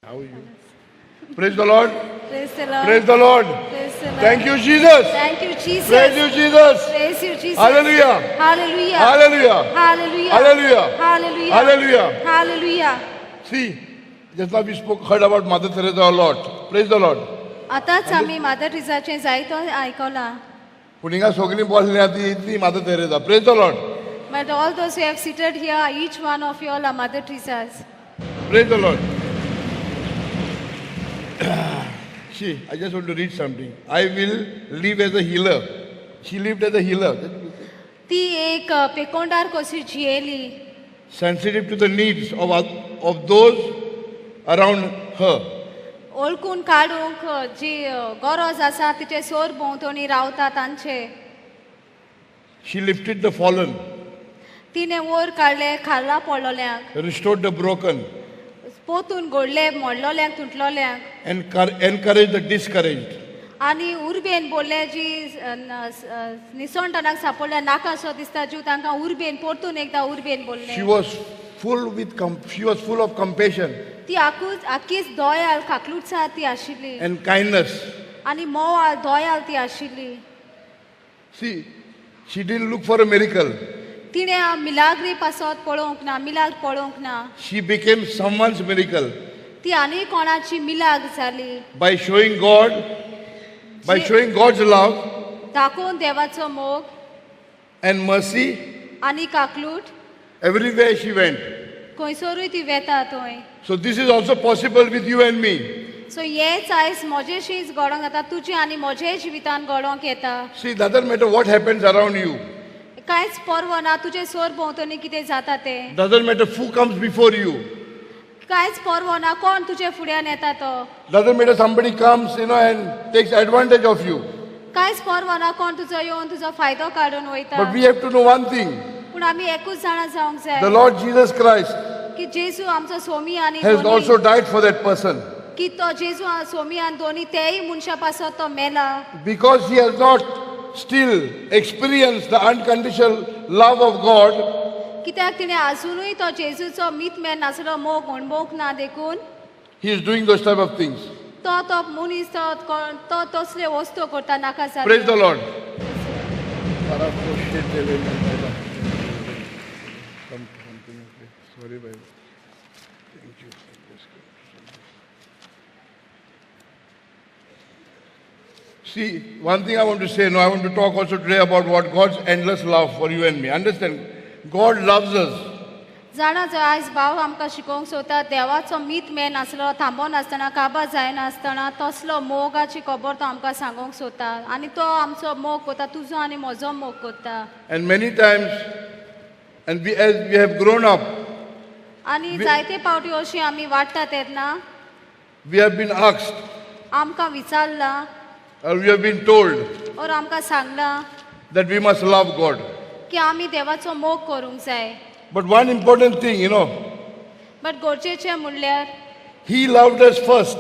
How are you? Praise the Lord. Praise the Lord. Praise the Lord. Praise the Lord. Thank you, Jesus. Thank you, Jesus. Praise you, Jesus. Praise you, Jesus. Hallelujah. Hallelujah. Hallelujah. Hallelujah. Hallelujah. Hallelujah. Hallelujah. Hallelujah. See, just now we heard about Mother Teresa a lot. Praise the Lord. आताच आम्ही मादर टेरेसाचे जायतो ऐकला. पूण हिंगा सगळीं बोलल्या ती Mother Teresa. Praise the Lord. But all those who have seated here, each one of you all are Mother Teresas. Praise the Lord. See, I just want to read something. I will live as a healer. She lived as a healer. ती एक पेकोंडार कशी जियेली. Sensitive to the needs of those around her. ओळखून काडूंक जी गरज आसा तिचे सोर भोंवतणी रावता तांचे. She lifted the fallen, तिने वयर काडले खाला पडलोल्यांक. restored the broken, पोतून Ghodle मोडलोल्यांक तुटलोल्यांक. encouraged the discouraged. आनी उर्बेन बोलले जी निसवणटणाक सापडल्या नाका असो दिसता जीव तांकां उर्बेन परतून एकदा उर्बेन बोलले. She was full of compassion ती आखीच दोयाल काकलूटसा ती आशिल्ली and kindness. आनी मोवाल दोयाल ती आशिल्ली. See, she didn't look for a miracle. तिणे मिलाग्री पासत पळोवंक ना, मिलाग पळोवंक ना. She became someone's miracle ती आनी कोणाची मिलाग जाली. by showing God's love दाखोवन देवाचो मोग and mercy आनी काकलूट everywhere she went. खंयसरूय ती वेता थंय. So this is also possible with you and me. So हेच आयज म्हजेशीच घडोवंक येता, तुजे आनी म्हजे जिवितान घडोवंक येता. See, it doesn't matter what happens around you. कांयच पर्व ना तुजे सोर भोंवतणी कितें जाता तें. Doesn't matter who comes before you. कांयच पर्व ना कोण तुजे फुड्यान येता तो. Doesn't matter somebody comes, and takes advantage of you. कांयच पर्व ना कोण तुजो येवन तुजो फायदो काडून वयता. But we have to know one thing. पूण आमी एकूच जाणा जावंक The जाय Lord Jesus Christ की जेजू आमचो सोमी आनी has दोनी, also died for that person. की तो जेजू सोमी आनी दोनी तेय मनशा पासत तो मेला. Because he has not still experienced the unconditional love of God, कित्याक तिणें आजुनूय तो जेजूचो मीत मेळ नासलो मोग अणभवूंक ना देखून he is doing those type of things. तो मनीस तो तसले वस्तू करता नाका Praise the जाल्यार. Lord. Sorry, Bible. Thank you. See, one thing I want to say, I want to talk also today about what God's endless love for you and me. Understand? God loves us. जाणा जर आयज भाव आमकां शिकोवंक सोदता देवाचो मीत मेळ नासलो, थांबो नासतना, काबां जायनासतना तसलो मोगाची खबर तो आमकां सांगूंक सोदता. आनी तो आमचो मोग करता, तुजो आनी म्हजो मोग करता. And many times, as we have grown up, आनी जायते पावटी अशी आमी वाडटा तेन्ना we have been asked, आमकां विचारला or we have been told और आमकां सांगला that we must love God. की आमी देवाचो मोग करूंक जाय. But one important thing, but गरजेचें म्हणल्यार He loved us first,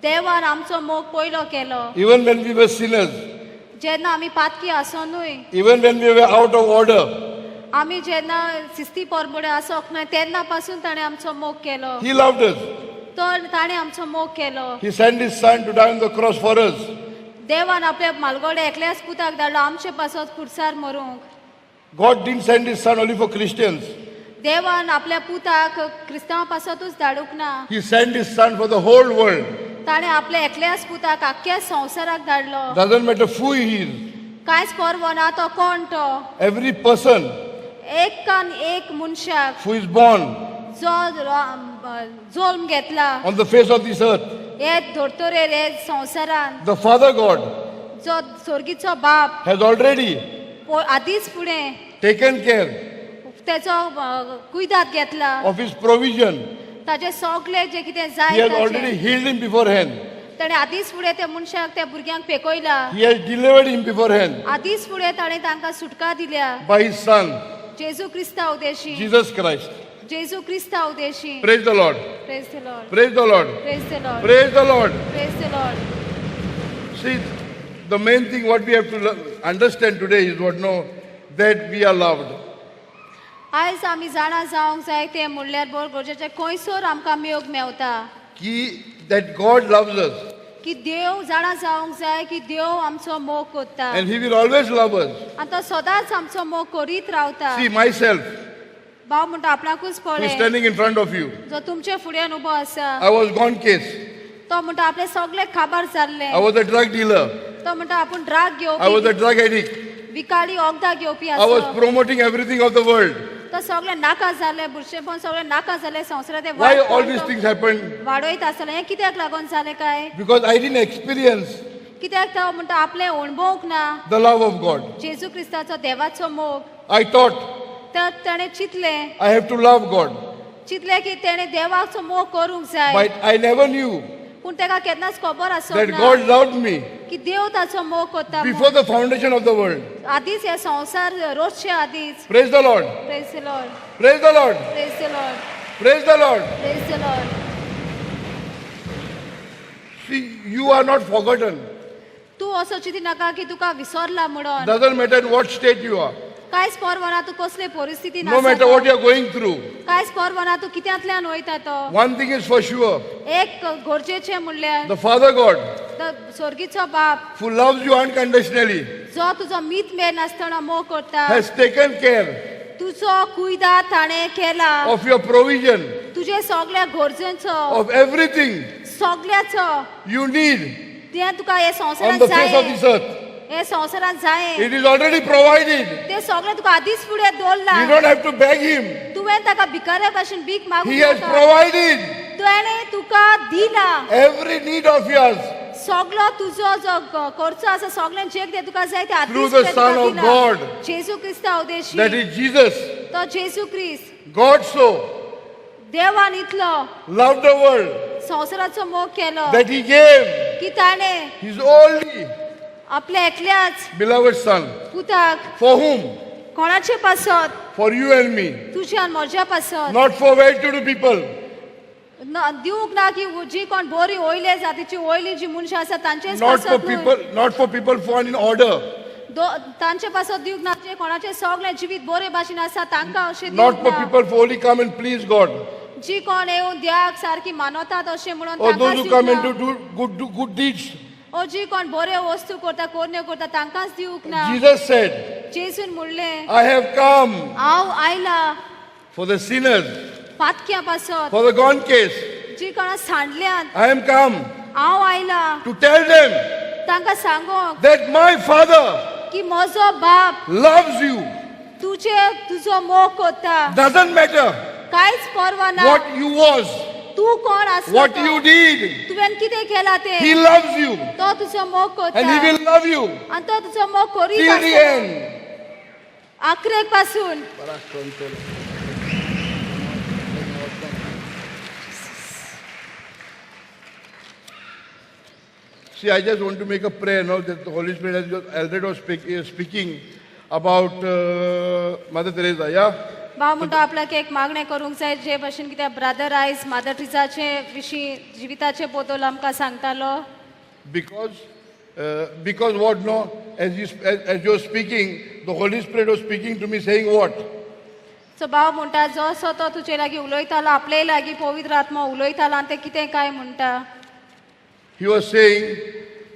देवान आमचो मोग पयलो केलो. even when we were sinners, जेन्ना आमी पातकी आसोनूय, even when we were out of order. आमी जेन्ना सिस्ती परबडे आसोंक ना तेन्ना पासून ताणें आमचो मोग केलो. He loved us. ताणें आमचो मोग केलो. He sent His Son to die on the cross for us. देवान आपल्या मालगोडे एकल्याच पुताक धाडलो आमचे पासत खुर्सार मरूंक. God didn't send His Son only for Christians. देवान आपल्या पुताक क्रिस्तांवां पासतूच धाडूंक ना. He sent His Son for the whole world. ताणें आपल्या एकल्याच पुताक आख्ख्या संवसाराक धाडलो. Doesn't matter who He is. कांयच पर्व ना तो कोण तो. Every person एकान एक मनशाक who is born जो जल्म घेतला on the face of this earth, हे धर्तरेर हे संवसारान, the Father God जो स्वर्गीचो बाप has already आदींच फुडें taken care तेचो कुयदाद घेतला. of His provision. ताजे सगळे जे कितें He जाय has already healed him beforehand. ताणें आदींच फुडें त्या मनशाक त्या भुरग्यांक पेकयला. He has delivered him beforehand आदींच फुडें ताणें तांकां सुटका दिल्या. by His Son, जेजू क्रिस्ता उदेशी. Jesus Christ. जेजू Crysta Udeshi. Praise the Lord. Praise the Lord. Praise the Lord. Praise the Lord. Praise the Lord. Praise the Lord. See, the main thing what we have to understand today is that we are loved. आयज आमी जाणा जावंक जाय तें म्हणल्यार बर गरजेचें खंयसर आमकां मेळूंक Mewat. that God loves us की देव जाणा जावंक जाय की देव आमचो मोग कोत्ता and He will always love us. आनी तो सदांच आमचो मोग करीत रावता. See, myself, भाव म्हणटा आपणाकूच who is पळय standing in front of you, जो तुमचे फुड्यान उबो आसा I was gone case. तो म्हणटा आपले सगळे खाबार जाल्ले. I was a drug dealer. तो म्हणटा आपूण ड्राग I was घेवपी a drug addict. विकाळी वखदां घेवपी I was आसा. promoting everything of the world. तो सगळे नाका जाले बुरशेपण सगळे नाका जाले संवसारात ते Why all these things happened? वाडोयत आसले. हें कित्याक लागून जालें काय? Because I didn't experience कित्याक तो म्हणटा आपले अणभवक ना the love of God. जेजू क्रिस्ताचो देवाचो मोग. I thought तर ताणें चिंतले I have to love God. की तेणें देवाचो मोग करूंक जाय. But I never knew पूण तेका केन्नाच खबर that Asna God loved me की देव ताचो मोग करता. before the foundation of the world. आदींच हे संवसार रोजचे आदींच. Praise the Lord. Praise the Lord, Praise the Lord. Praise the Lord, Praise the Lord. Praise the Lord. See, you are not forgotten. तूं असो चिंती नाका की तुका विसरला म्हणून. Doesn't matter in what state you are. कांयच परवाना तूं कसले परिस्थितीन No matter what you are going through. कांयच परवाना तूं कित्यांतल्यान वयता तो. One thing is for sure. एक गरजेचें म्हणल्यार The Father God, तो स्वर्गीचो बाप who loves you unconditionally, जो तुजो मीत मेळ नासतना मोग करता. has taken care तुजो कुयदाद ताणें केला. of your provision, तुजे सगळ्या गरजेचो of everything सगळ्याचो you need तें तुका हे on संवसारांत the face of जाय. this earth. हे संवसारांत जाय It is already provided. ते सगळें तुका आदींच फुडें दवरला. You don't have to beg Him. तुवें ताका भिकाऱ्या भाशेन भीक He मागूंक has नाका. provided ताणें तुका दिला. every need of yours सगळो तुजो जो खर्च आसा सगळें जे कितें तुका जाय तें Through आदींच the फुडें Son तुका of दिला. God. जेजू Crysta Udeshi that is Jesus. तो जेजू क्रिस्त God so देवान इतलो loved the world संवसाराचो मोग केलो that He gave की ताणें His only आपल्या एकल्याच beloved Son. पुताक For whom? कोणाचे पासत For you and me. तुज्या आनी म्हज्या पासत Not for well-to-do people. दिवंक ना की जी कोण बरी वयले जातीची वयली जी मनशां आसा तांचेच Not for पासत people. Not for people born in order. तांचे पासत दिवंक ना जे कोणाचे सगळे जिवीत बरे भाशेन आसा तांकां अशें Not दिवंक for ना. people who only come and please God. जी कोण येवन देवाक सारकी मानवतात अशें म्हणून Or those तांकांच who come and दिवंक do good deeds. ना. ओ जी कोण बरे वस्तू करता कोन्यो करता तांकांच दिवंक ना. Jesus said, जेजून म्हणलें I have come हांव आयला for the sinners, पातक्या पासत for the gone case. जी कोणा सांडल्यान I am come हांव आयला to tell them तांकां सांगोंक that my Father की म्हजो बाप loves you. तुजो मोग करता. Doesn't matter कांयच परवा ना what you was, तूं कोण आसलो what you did. तुवें कितें केलां तें He loves you तो तुजो मोग करता and He will love you आनी तो तुजो मोग करीत till the आसता. end. आखरेक पासून See, I just want to make a prayer now that the Holy Spirit has just already was speaking about Mother Teresa. Yeah? भाव म्हणटा आपल्याक एक मागणें करूंक जाय जे भशेन कित्याक ब्रदर आयज मादर ट्रिजाचे विशीं जिविताचे बद्दल आमकां सांगतालो. Because what no, as you're speaking, the Holy Spirit was speaking to me saying what? So भाव म्हणटा जसो तो तुजे लागीं उलयतालो आपले लागीं पवित्र आत्मा उलयतालो आनी तें कितें काय म्हणटा. He was saying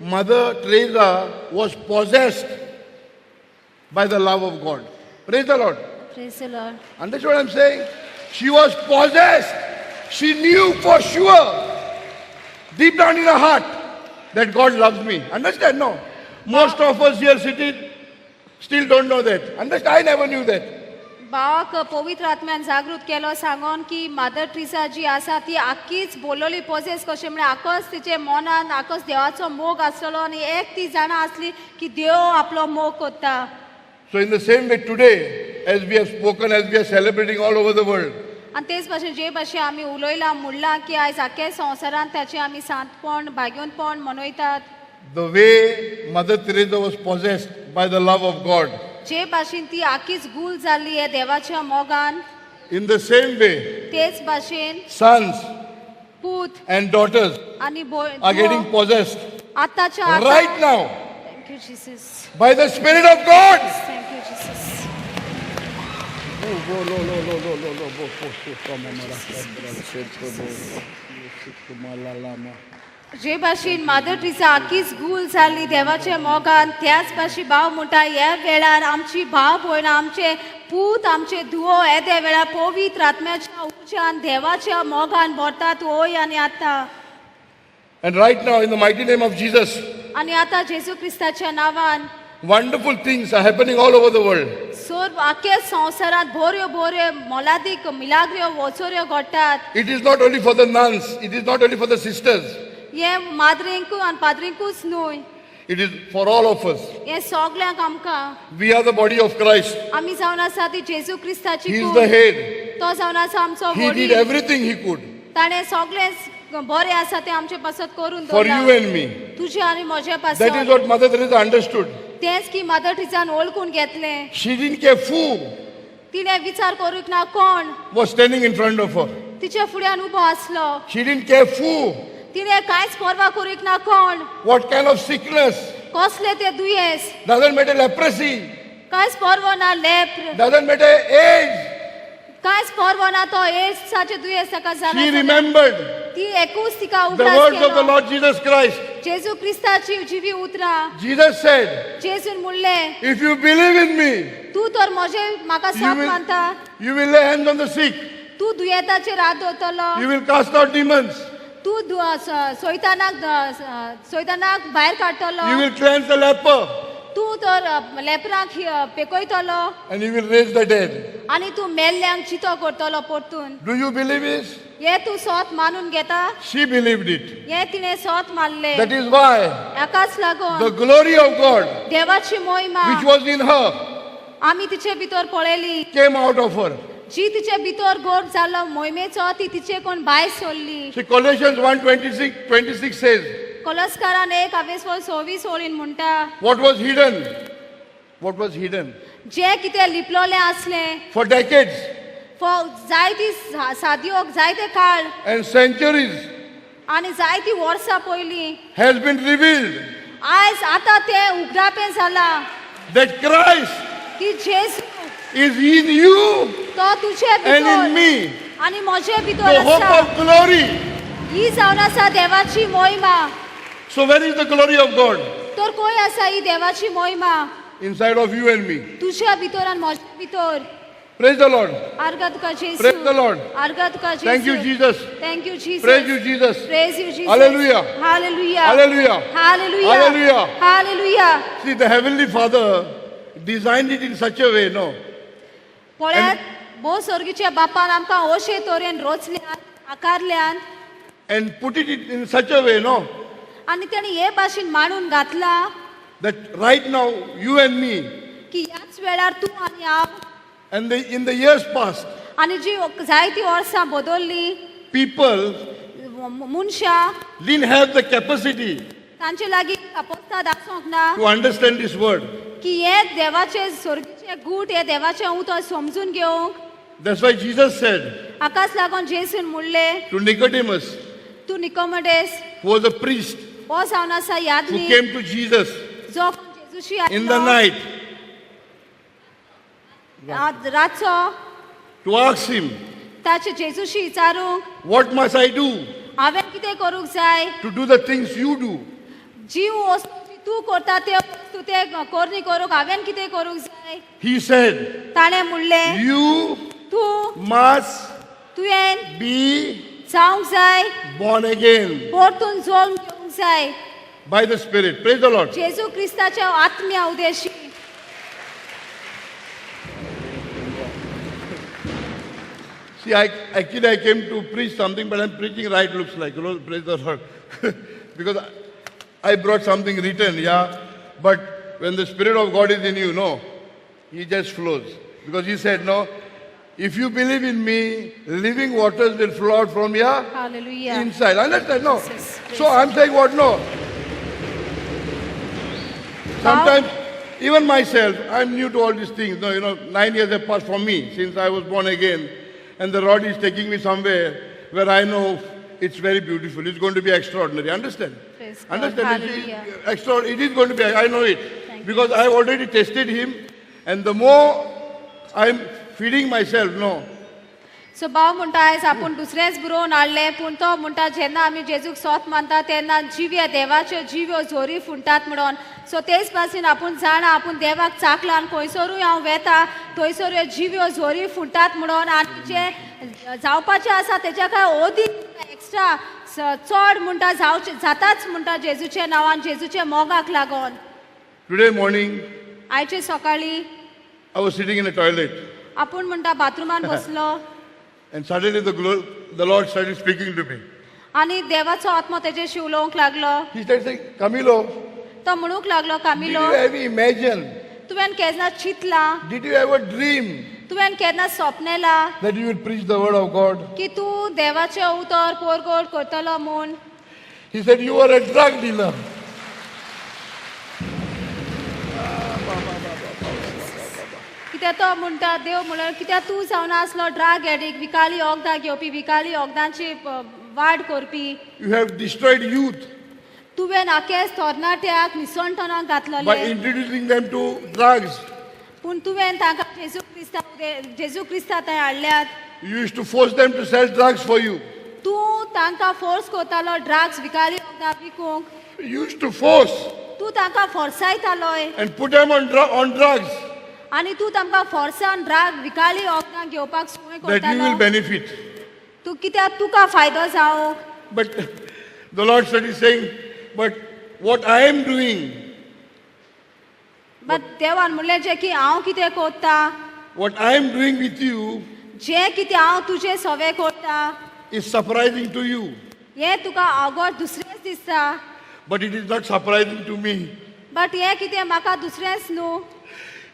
Mother Teresa was possessed by the love of God. Praise the Lord. Praise the Lord. Understand what I'm saying? She was possessed. She knew for sure, deep down in her heart, that God loves me. Understand? No. Most of us here sitting still don't know that. Understand? I never knew that. भावाक पवित्र आत्म्यान जागृत केलो सांगोन की मादर ट्रिसा जी आसा ती आख्खीच Bololi poses कशें म्हळ्यार आखच तिचे मनान आखच देवाचो मोग आसलो आनी एक ती जाणा आसली की देव आपलो मोग करता. So in the same way today, as we have spoken, as we are celebrating all over the world, आनी तेच भाशेन जे भाशेन आमी उलयला म्हणला की आयज आख्खे संवसारांत ताचे आमी सांतपण भाग्योनपण मनयतात. the way Mother Teresa was possessed by the love of God, जे भाशेन ती आख्खीच गुल जाल्ली हे देवाच्या मोगान in the same way, तेच भाशेन sons पूत and daughters आनी are getting possessed आताच्या right now thank you Jesus. by the Spirit of God. Thank you Jesus. जे भाशेन मादर ट्रिसा आखीच गुल जाल्ली देवाच्या मोगान त्याच भाशी भाव म्हणटा ह्या वेळार आमची भाव भयण आमचे पूत आमचे धुवो येद्या वेळार पवित्र आत्म्याच्या उर्जान देवाच्या मोगान भरतात होय आनी आतां. And right now, in the mighty name of Jesus, आनी आतां जेजू क्रिस्ताच्या नांवान wonderful things are happening all over the world. सोर आख्या संवसारांत बोऱ्यो बोऱ्यो मोलादीक मिलाग्र्यो वचोऱ्यो घडटात. It is not only for the nuns, it is not only for the sisters, हे माद्रेंकू आनी पाद्रेंकूच न्हय, it is for all of us. हे सगल्यांक आमकां. We are the body of Christ. आमी जावन आसा ती जेजू क्रिस्ताची He is could. the head. तो जावन आसा आमचो He did वडील. everything he could ताणें सगळें बरें आसा तें आमचे पासत करून for दवरलां. you and me. तुजे आनी म्हजे That is पासत what Mother Teresa understood. तेंच की मदर ट्रिसान ओळखून घेतलें. She didn't care who तिणें विचार करूंक ना कोण was standing in front of her. तिच्या फुड्यान उबो आसलो. She didn't care who, तिणें कांयच पर्वा करूंक ना कोण what kind of sickness. कसलें तें दुयेंस. Doesn't matter leprosy. कांयच पर्वो ना लेप्र. Doesn't matter age. कांयच पर्वो ना तो एड्साचें दुयेंस ताका She जालें. remembered ती एकूच तिका the उगडास words of the केलो. Lord Jesus Christ. जेजू क्रिस्ताची जिवी उतरां. Jesus said, जेजून म्हणलें if you believe in me, तूं तर म्हजे म्हाका you सोप will, मानता. you will lay hands on the sick. तूं दुयेंताचेर हात दवरतलो. You will cast out demons. तूं सोयतानाक भायर काडटलो. You will cleanse the leper. तूं तर लेपरांक पेकयतलो And you will raise the dead. आनी तूं मेल्ल्यांक चितो करतलो परतून. Do you believe this? हे तूं सोत मानून घेता. She believed it. हे तिणें सोत मानलें. That is why हेकाच लागून the glory of God, देवाची मोहिमा which was in her, आमी तिचे भितर पळयली. came out of her. जी तिचे भितर गोड जालो मोहिमेचो ती तिचे कोण भायर सोडली. See, Colossians 1:26 says, कोलस्कारान 1:26 ओळीन म्हणटा what was hidden? What was hidden? जे कितें लिपलोलें आसलें For decades जायती सादयोक जायते काळ and centuries आनी जायती वर्सां पयलीं has been revealed आयज आतां तें उगडापें जालां that Christ की जेजू is in you तो तुजे and in भितर me, आनी म्हजे the भितर hope आसा. of glory. ही जावन आसा देवाची मोहिमा. So where is the glory of God? तर खंय आसा ही देवाची मोहिमा? Inside of you and me. तुज्या भितर आनी म्हज्या भितर. Praise the Lord. आर्गा तुका जेजू. Praise the Lord. आर्गा तुका जेजू. Thank you, Jesus. Thank you, Jesus. Praise you, Jesus. Praise you, Jesus. Hallelujah. Hallelujah. Hallelujah. Hallelujah. Hallelujah. Hallelujah. See, the Heavenly Father designed it in such a way, no? पळयात भोव सर्गीच्या बापान आमकां अशे तरेन रचल्यान आकारल्यान And put it in such a way, no? आनी तेणी हे भाशेन मांडून घातला That right now, you and me, की ह्याच वेळार तूं आनी हांव and in the years past, आनी जी जायती वर्सां बदलली people मनशां didn't have the capacity तांचे लागीं अपोस्ताद आसूंक ना to understand this word. की हे देवाचे सर्गीचे गूट हे देवाचे उतर समजून घेवंक. That's why Jesus said हाकाच लागून जेसून म्हणलें to Nicodemus, तूं निकोमडेस who was a priest, हो जावन आसा who यादवी came to Jesus जो जेजूशी in the आयलो night रातचो to ask him, ताचे जेजूशी विचारूंक what must I do हांवें कितें करूंक जाय. to do the things you do? जीव वस्तू जी तूं करता ते वस्तू ते करणी करूंक हांवें कितें करूंक जाय. He said, ताणें म्हणलें you तूं must तुवें be जावंक जाय born again परतून जल्म घेवंक जाय by the Spirit. Praise the Lord. जेजू क्रिस्ताच्या आत्म्या Udeshi. See, actually I came to preach something, but I'm preaching right, looks like, you know, praise the Lord. Because I brought something written, yeah. But when the Spirit of God is in you, no, He just flows. Because He said, no, if you believe in me, living waters will flow out from your Hallelujah. inside. Understand? No. Jesus, So I'm saying what? No. Sometimes, even myself, I'm new to all these things. No, you know, 9 years have passed for me since I was born again. And the Lord is taking me somewhere where I know it's very beautiful. It's going to be extraordinary. Understand? Praise God. Understand? Hallelujah. It is going to be. I know it. Thank Because I have already tested Him. And the more I'm feeding myself. No. So भाव म्हणटा आयज आपूण दुसरेंच बुरोवन हाडले पूण तो म्हणटा जेन्ना आमी जेजूक सोत मानता तेन्ना जिव्य देवाच्यो जिव्यो झोरी फुंटात म्हणून सो तेच भाशेन आपूण जाणा आपूण देवाक चाकला आनी खंयसरूय हांव वेता थंयसर ह्यो जिव्यो झोरी फुंटात म्हणून आनी जे जावपाचें आसा तेच्या काय ओदीक एक्स्ट्रा चड म्हणटा जावचे जाताच म्हणटा जेजूच्या नांवान जेजूच्या मोगाक लागून. Today morning, आयचे सकाळी I was sitting in a toilet, आपूण म्हणटा बाथरुमान बसलो and suddenly the Lord started speaking to me. आनी देवाचो आत्मो तेजेशी उलोवंक लागलो. He started saying, Camilo, तो म्हणूंक लागलो did Camilo you ever imagine? तुवें केन्ना Chintala Did you ever dream तुवें केन्ना सपनेला that you will preach the word of God? की तूं देवाचे उतर पोरगोड करतलो म्हूण. He said, you are a drug dealer. कित्याक तो म्हणटा देव म्हणल्यार कित्याक तूं जावन आसलो ड्रग एडिक्ट विकाली वखदां घेवपी विकाली वखदांची वाड करपी. You have destroyed youth तुवें आखेच तरणाट्याक निसणटणाक by घातलेले introducing them to drugs. पूण तुवें तांकां जेजू क्रिस्ता थंय हाडल्यात. You used to force them to sell drugs for you. तूं तांकां फोर्स करतालो ड्रग्स विकाली वखदां विकूंक. You used to force तूं तांकां फोर्सायतालोय and put them on drugs आनी तूं तांकां फोर्सान ड्रग विकाली वखदां घेवपाक सुय that you will करतालो. benefit. तूं कित्याक तुका फायदो जावं. But the Lord started saying, but what I am doing, but देवान म्हणलें जें की हांव कितें करता what I am doing with you जें कितें हांव तुजें सवें करता is surprising to you. हें तुका अवघड दुसरेंच दिसता. But it is not surprising to me. But हें कितें म्हाका दुसरेंच न्हू.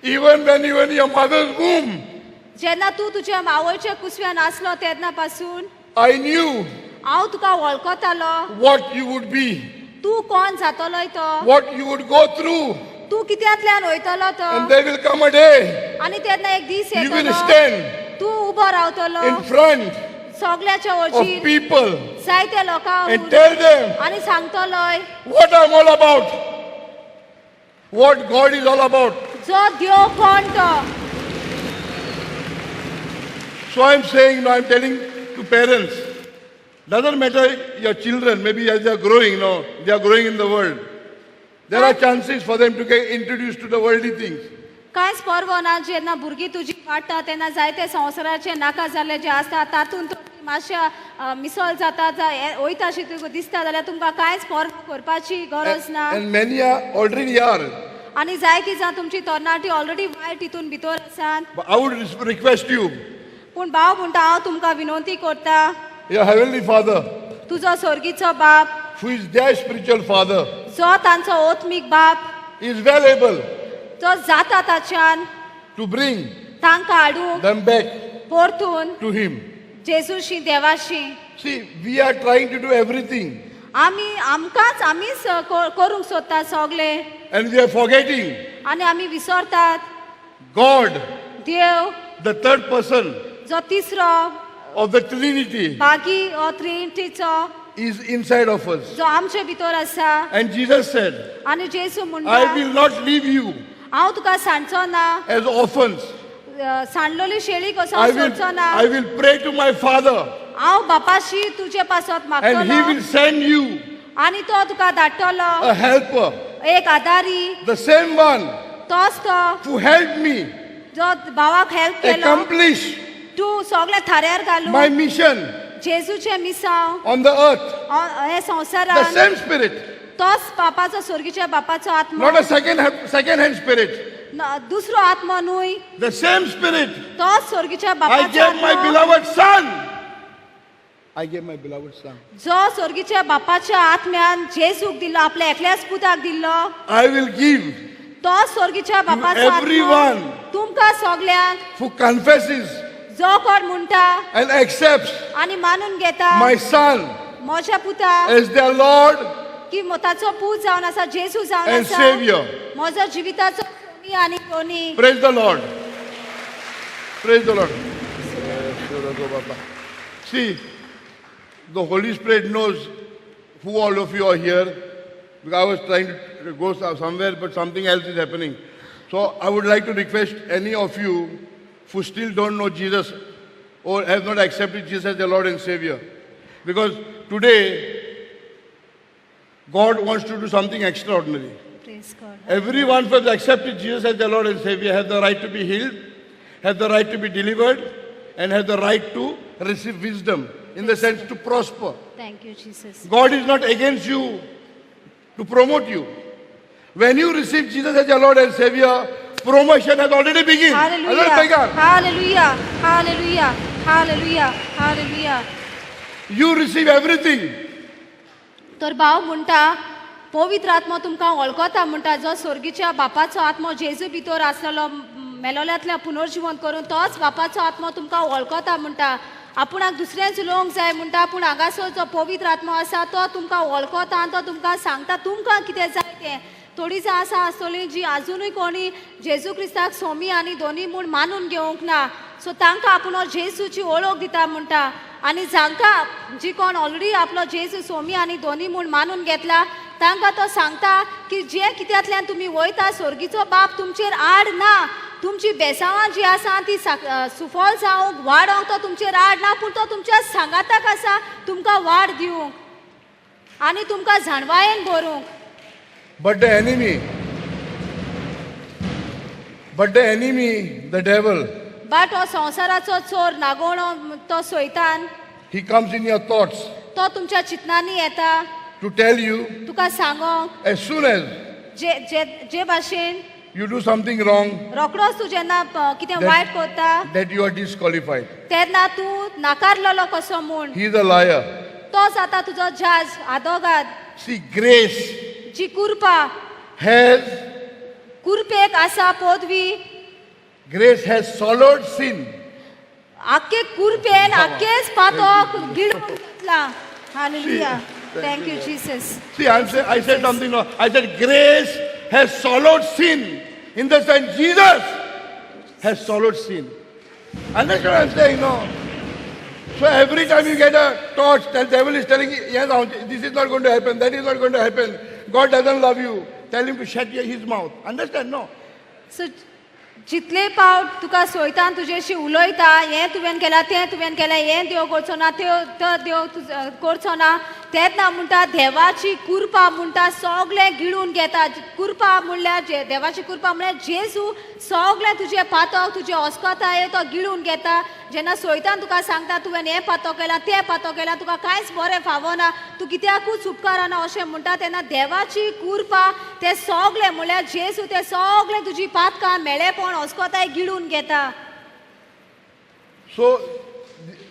Even when you were in your mother's womb, जेन्ना तूं तुज्या आवयच्या कुसव्यान आसलो तेन्ना पासून I knew हांव तुका वळखतालो. what you would be, तूं कोण जातलोय तो what you would go through. तूं कित्यांतल्यान वयतलो तो And there will come a day आनी तेन्ना एक दीस you will येतलो stand तूं उबो रावतलो in front सगल्याच्या of वचीर people जायत्या लोकांक and tell them आनी सांगतलोय what I'm all about, what God is all about. जो देव कोण तो. So I'm saying, no, I'm telling to parents, doesn't matter your children, maybe as they are growing, no, they are growing in the world. There are chances for them to get introduced to the worldly things. कांयच परवो ना जेन्ना भुरगीं तुजी वाडटा तेन्ना जायते संवसाराचे नाका जाल्ले जे आसता तातूंत मातशा मिसळ जाता वयता अशें तुका दिसता जाल्यार तुमकां कांयच परवो करपाची गरज ना. And many are already are. आनी जायतीं जाण तुमची तरणाटी ऑलरेडी वायट हितून भितर आसात. But I would request you, पूण भाव म्हणटा हांव तुमकां विनंती करता your heavenly Father, तुजो स्वर्गीचो बाप who is their spiritual father, जो तांचो ओत्मीक बाप is well able जो जाता ताच्यान to bring तांकां हाडूंक them back परतून to Him. जेजूशी देवाशी. See, we are trying to do everything आमीच करूंक सोदता सगळे and we are forgetting आनी आमी विसरतात God, Dev the third person जो तिसरो of the Trinity, बागी हो ट्रिनिटीचो is inside of us. जो आमचे भितर आसा. And Jesus said, आनी जेजू I म्हणटा will not leave you हांव तुका सांडचो ना as orphans. सांडलोली शेळी कसो I सोडचो ना. will pray to my Father हांव बापाशी तुजे पासत and He मागतलो will send you आनी तो तुका धाडटलो a helper, एक आदारी. the same one तोच तो who helped me जो भावाक हेल्प केलो accomplish तूं सगळे थाऱ्यार my घालून mission जेजूचे मिसांव on the earth. हे The संवसारान same Spirit, तोच बापाचो स्वर्गीच्या बापाचो आत्मा not a second-hand Spirit. दुसरो आत्मा न्हूय The same Spirit. तोच स्वर्गीच्या I बापाचो gave my आत्मा beloved Son. I gave my beloved Son. जो स्वर्गीच्या बापाच्या आत्म्यान जेजूक दिल्लो आपल्या एकल्याच पुताक दिल्लो I will give तो स्वर्गीच्या बापाचो आत्मा everyone तुमकां सगल्यांक who confesses जो कोण म्हणटा and accepts आनी मानून घेता my Son म्हज्या पुता as their Lord की ताचो पूत जावन आसा जेजू जावन and आसा Savior. म्हजो जिविताचो स्वामी आनी कोणी. Praise the Lord. Praise the Lord. See, the Holy Spirit knows who all of you are here. Because I was trying to go somewhere, but something else is happening. So I would like to request any of you who still don't know Jesus or have not accepted Jesus as their Lord and Savior. Because today, God wants to do something extraordinary. Praise God. Everyone who has accepted Jesus as their Lord and Savior has the right to be healed, has the right to be delivered, and has the right to receive wisdom, in the sense to prosper. Thank you, Jesus. God is not against you to promote you. When you receive Jesus as your Lord and Savior, promotion has already begun. Hallelujah. Hallelujah. Hallelujah. Hallelujah. Hallelujah. You receive everything. तर भाव म्हणटा पवित्र आत्मा तुमकां वळखता म्हणटा जो स्वर्गीच्या बापाचो आत्मा जेजू भितर आसलेलो मेलोल्यांतल्या पुनर्जीवन करून तोच बापाचो आत्मा तुमकां वळखता म्हणटा आपुणाक दुसऱ्यांच उलोवंक जाय म्हणटा पूण हांगासर जो पवित्र आत्मा आसा तो तुमकां वळखता आनी तो तुमकां सांगता तुमकां कितें जाय तें थोडीं जां आसा आसतलीं जी आजुनूय कोणी जेजू क्रिस्ताक सोमी आनी दोनी म्हूण मानून घेवंक ना सो तांकां आपुणो जेजूची वळख दिता म्हणटा आनी जांकां जी कोण ऑलरेडी आपलो जेजू सोमी आनी दोनी म्हूण मानून घेतला तांकां तो सांगता की जे कित्यांतल्यान तुमी वयता स्वर्गीचो बाप तुमचेर आड ना तुमची बेसांवां जी आसा ती सुफल जावंक वाडोवंक तो तुमचेर आड ना पूण तो तुमच्या सांगाताक आसा तुमकां वाड दिवंक आनी तुमकां जाणवायेन भरूंक. But the enemy, the devil, but हो संवसाराचो चोर नागोणो तो सैतान he comes in your thoughts तो तुमच्या चिंतनांनी येता to tell you Tuka सांगोंक as soon as जे भाशेन you do something wrong, रोकडोच तूं जेन्ना कितें वायट करता that you are disqualified. तेन्ना तूं नाकारलेलो कसो म्हूण He is a liar. तो जाता तुजो जज आदोगाद. See, grace जी कुर्पा has कुर्पेक आसा पदवी swallowed sin. आख्खे कुर्पेन आख्खेच पातोक गिळून घेतला. Hallelujah. Thank you, Jesus. See, I said something wrong. I said grace has swallowed sin. In the sense, Jesus has swallowed sin. Understand what I'm saying? No. So every time you get a thought, the devil is telling you, yes, this is not going to happen, that is not going to happen. God doesn't love you. Tell him to shut his mouth. Understand? No. So, जितले पावट तुका सोयतान तुजेशी उलयता हें तुवें केलां तें तुवें केलां हें देव करचो ना तो देव करचो ना तेन्ना म्हणटा देवाची कृपा म्हणटा सगळें गिळून घेता. कृपा म्हणल्यार देवाची कृपा म्हणल्यार जेजू सगळें तुजें पातक तुजें अस्कोताय तो गिळून घेता. जेन्ना सोयतान तुका सांगता तुवें हें पातो केलां तें पातो केलां तुका कांयच बरें फावना तूं कित्याकूच उपकारना अशें म्हणटा तेन्ना देवाची कृपा तें सगळें म्हणल्यार जेजू तें सगळें तुजी पातकां मेळेपण अस्कोताय गिळून घेता. So,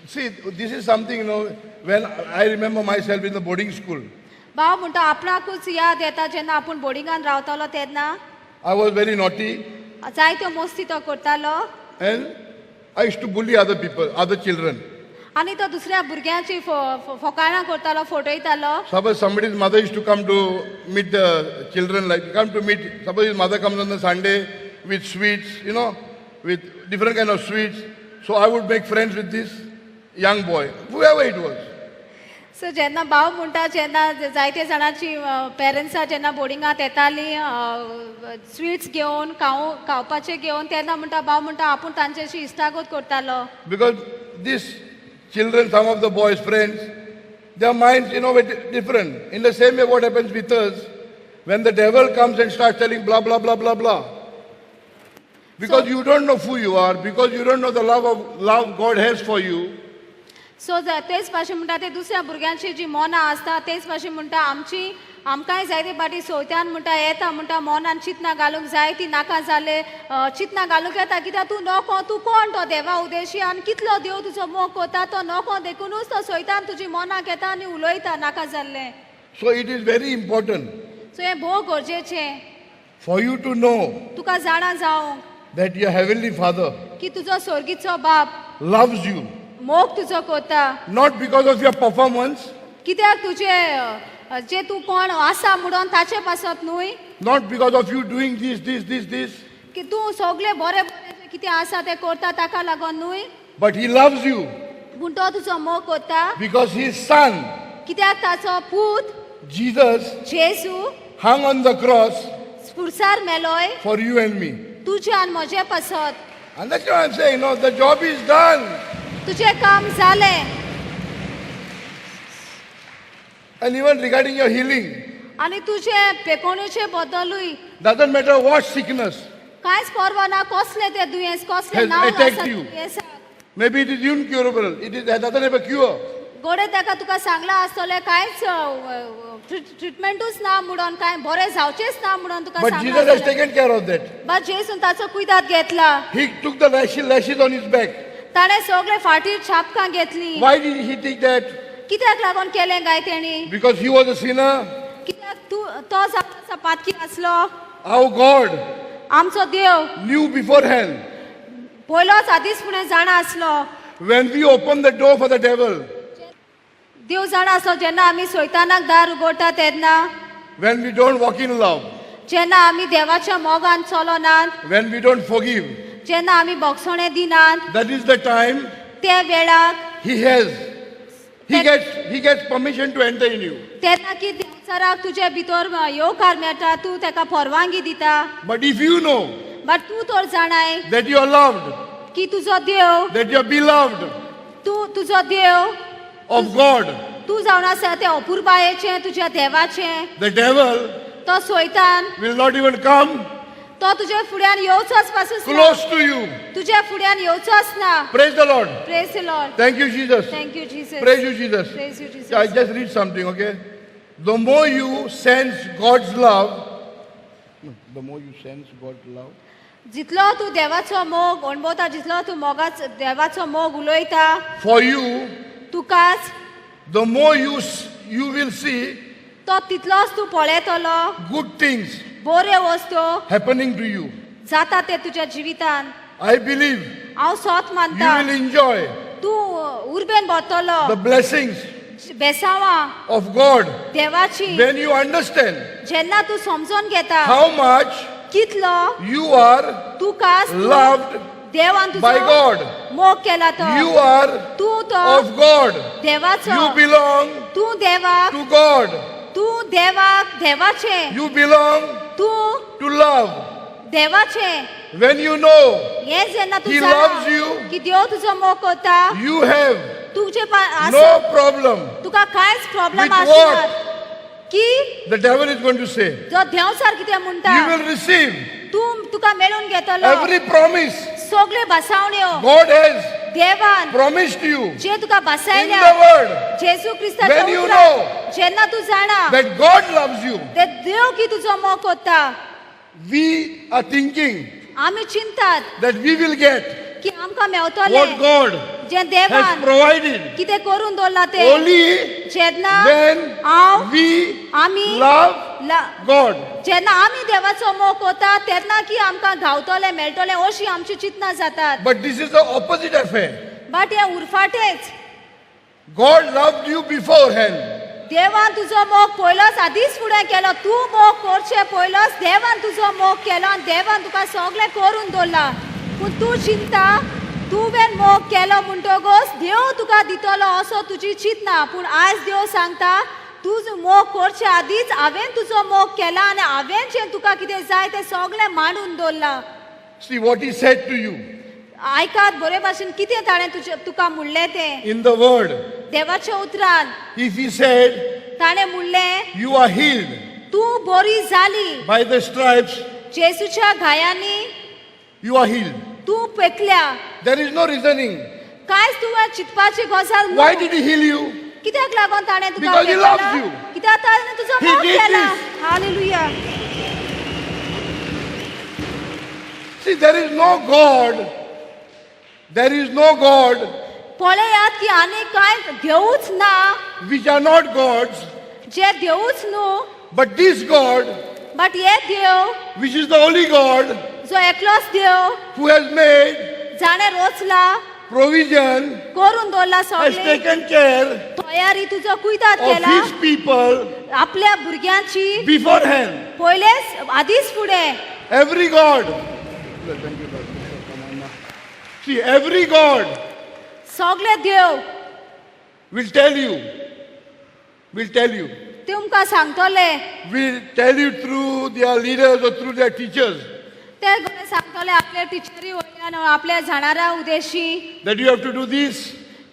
see, this is something, when I remember myself in the boarding school, भाव म्हणटा आपणाकूच याद येता जेन्ना आपूण बोर्डिंगान रावतालो तेन्ना I was very naughty जायत्यो मस्ती तो करतालो and I used to bully other people, other children. आनी तो दुसऱ्या भुरग्यांची फोकाणां करतालो फटयतालो. Suppose somebody's mother used to come to meet the children, like come to meet, suppose his mother comes on the Sunday with sweets, with different kind of sweets. So I would make friends with this young boy, whoever it was. So जेन्ना भाव म्हणटा जेन्ना जायते जाणांची पेरंट्सां जेन्ना बोर्डिंगांत येतालीं sweets घेवन खावपाचें घेवन तेन्ना म्हणटा भाव म्हणटा आपूण तांचेशी इश्टागत करतालो. Because these children, some of the boys' friends, their minds, different. In the same way, what happens with us, when the devil comes and starts telling blah, blah, blah, blah, blah. Because you don't know who you are, because you don't know the love God has for you. So तेच भाशेन म्हणटा ते दुसऱ्या भुरग्यांची जी मोना आसता तेच भाशेन म्हणटा आमकांय जायते फाटी सोयत्यान म्हणटा येता म्हणटा मोनान चिंतना घालूंक जाय ती नाका जाले चिंतना घालूंक येता कित्याक तूं नोको तूं कोण तो देवा उदेशी आनी कितलो देव तुजो मोग कोता तो नोको देखूनच तो सोयत्यान तुजी मोनाक येता आनी उलयता नाका जाल्लें. So it is very important so हें भोव गरजेचें for you to know तुका जाणा जावंक that your heavenly Father की तुजो स्वर्गीचो बाप loves you. मोग तुजो कोता. Not because of your performance, कित्याक तुजे जे तूं कोण आसा म्हणून ताचे पासत न्हूय. not because of you doing this, की तूं सगळें बरें बरें कितें आसा तें करता ताका लागून न्हूय but He loves you पूण तो तुजो मोग कोता because His Son, कित्याक ताचो पूत Jesus, जेजू hung on the cross स्पुरसार मेलोय for you and me. तुजे आनी म्हजे पासत. And that's what I'm saying. No, the job is done. तुझे काम झाले. And even regarding your healing, आणि तुझे पेकोणीचे बद्दलूय doesn't matter what sickness. कांयच परवा ना कसले ते दुयेंस कसले Has नांव attacked आसा you. दुयेंसाक. Maybe it is incurable. It doesn't have a cure. गोडे ताका तुका सांगला आसतले कांयच ट्रिटमेंटूच ना म्हणून काय बरें जावचेच ना म्हणून तुका But Jesus has taken care of that. But जेसून ताचो कुयदाद घेतला. He took the lashes on his back. ताणे सगळे फाटीर छापकां घेतली. Why did he take that? कित्याक लागून केलें काय तेणी? Because he was a sinner. कित्याक तो जाता पातकी आसलो. Our God आमचो देव knew beforehand. पयलोच आदीस फुडें जाणा आसलो. When we open the door for the devil, देव जाणा आसलो जेन्ना आमी सैतानाक दार उगडटा तेन्ना, when we don't walk in love, जेन्ना आमी देवाच्या मोगान चलोनात, when we don't forgive, जेन्ना आमी बोगसणे दिनात, that is the time त्या वेळाक he gets permission to enter in you. तेन्ना की देवचाराक तुजे भितर येवकार मेळटा, तूं ताका परवानगी दिता. But if you know but तूं तर जाणाय that you are loved, की तुजो देव, that you are beloved तुजो देव of God, तूं जावन आसा ते अपुरबायेचें, तुज्या देवाचें, the devil तो सैतान will not even come तो तुजे फुड्यान येवचोच पासून close to you. तुज्या फुड्यान येवचोच ना. Praise the Lord. Praise the Lord. Thank you, Jesus. Thank you Jesus. Praise you, Jesus. Praise you, Jesus. I just read something, okay? The more you sense God's love, the more you sense God's love, जितलो तूं देवाचो मोग अणभवता, जितलो तूं देवाचो मोग उलयता for you, तुकाच, the more you will see तो तितलोच तूं पळयतलो good things बऱ्यो वस्तू happening to you. जाता ते तुज्या जिवितान. I believe हांव सोत you मानता will enjoy तूं उर्बेन भरतलो the blessings बेसावां of God देवाची when you understand जेन्ना तूं समजून घेता how much कितलो you are तुकाच loved देवान by तुजो God. मोग केला तो. You are तूं तो of God. देवाचो. You belong तूं देवाक, to God. तूं देवाक देवाचें, You belong तूं to love. देवाचें. When you know हे जेन्ना तूं He जाणा loves you, की देव तुजो मोग करता, you have तुजे no problem तुका कांयच प्रॉब्लेम with आसना what की the devil is going to say. जो देवसार कितें म्हणटा You will receive तुका मेळून घेतलो. every promise सगळे बसावण्यो God has देवान promised you जे तुका in बसायल्या the word. जेजू क्रिस्ताच्या When you उतरांत, know जेन्ना तू जाणा that God loves you, ते देव की तुजो मोग करता, we are thinking आमी चिंतात that we will get की आमकां मेवतले what God जे has देवान provided कितें करून दवरला ते. only जेन्ना when हांव we आमी love God. जेन्ना आमी देवाचो मोग करता तेन्ना की आमकां गावतले मेळटले अशी आमची चिंतना जातात. But this is the opposite affair. But हे उरफाटेच. God loved you beforehand. देवान तुजो मोग पयलोच आदीच फुडें केलो. तूं मोग करचे पयलोच देवान तुजो मोग केलो आनी देवान तुका सगळें करून दवरला. पूण तूं चिंता तुवें मोग केलो म्हणटकच देव तुका दितलो असो तुजी चिंतना. पूण आयज देव सांगता तूं मोग करचे आदींच हांवें तुजो मोग केला आनी हांवें जें तुका कितें जाय तें सगळें मांडून दवरलां. See what he said to you आयकात बरे भाशेन कितें ताणें तुका म्हणलें तें in the word. देवाच्या उतरान. If he said, ताणें म्हणलें you are healed तूं बरी जाली by the stripes, जेजूच्या घायांनी you are healed. तूं पेकल्या. There is no reasoning. कांयच तुवें चिंतपाची गजाल ना. Why did he heal you? कित्याक लागून ताणें तुका Because he loves पेकला? you. कित्याक ताणें तुजो He मोग did केला. this. Hallelujah. See, there is no God. There is no God पळयात की आनी कांय देवूच ना which are not gods, जे देवूच न्हू, but this God, बट हे देव which is the only God जो एकलोच देव who has made जाणें रोचला provision, करून दवरला has सगळें taken care तयारी तुजो कुयदाद of केला his people आपल्या भुरग्यांची beforehand. पयलेच आदीच फुडें. Every God. Thank you, Lord. Come on now. See, every God सगळे देव will tell you, तुमकां सांगतले will tell you through their leaders or through their teachers. ते सांगतले आपल्या टिचरी वयल्यान आपल्या जाणारा उद्देशी that you have to do this,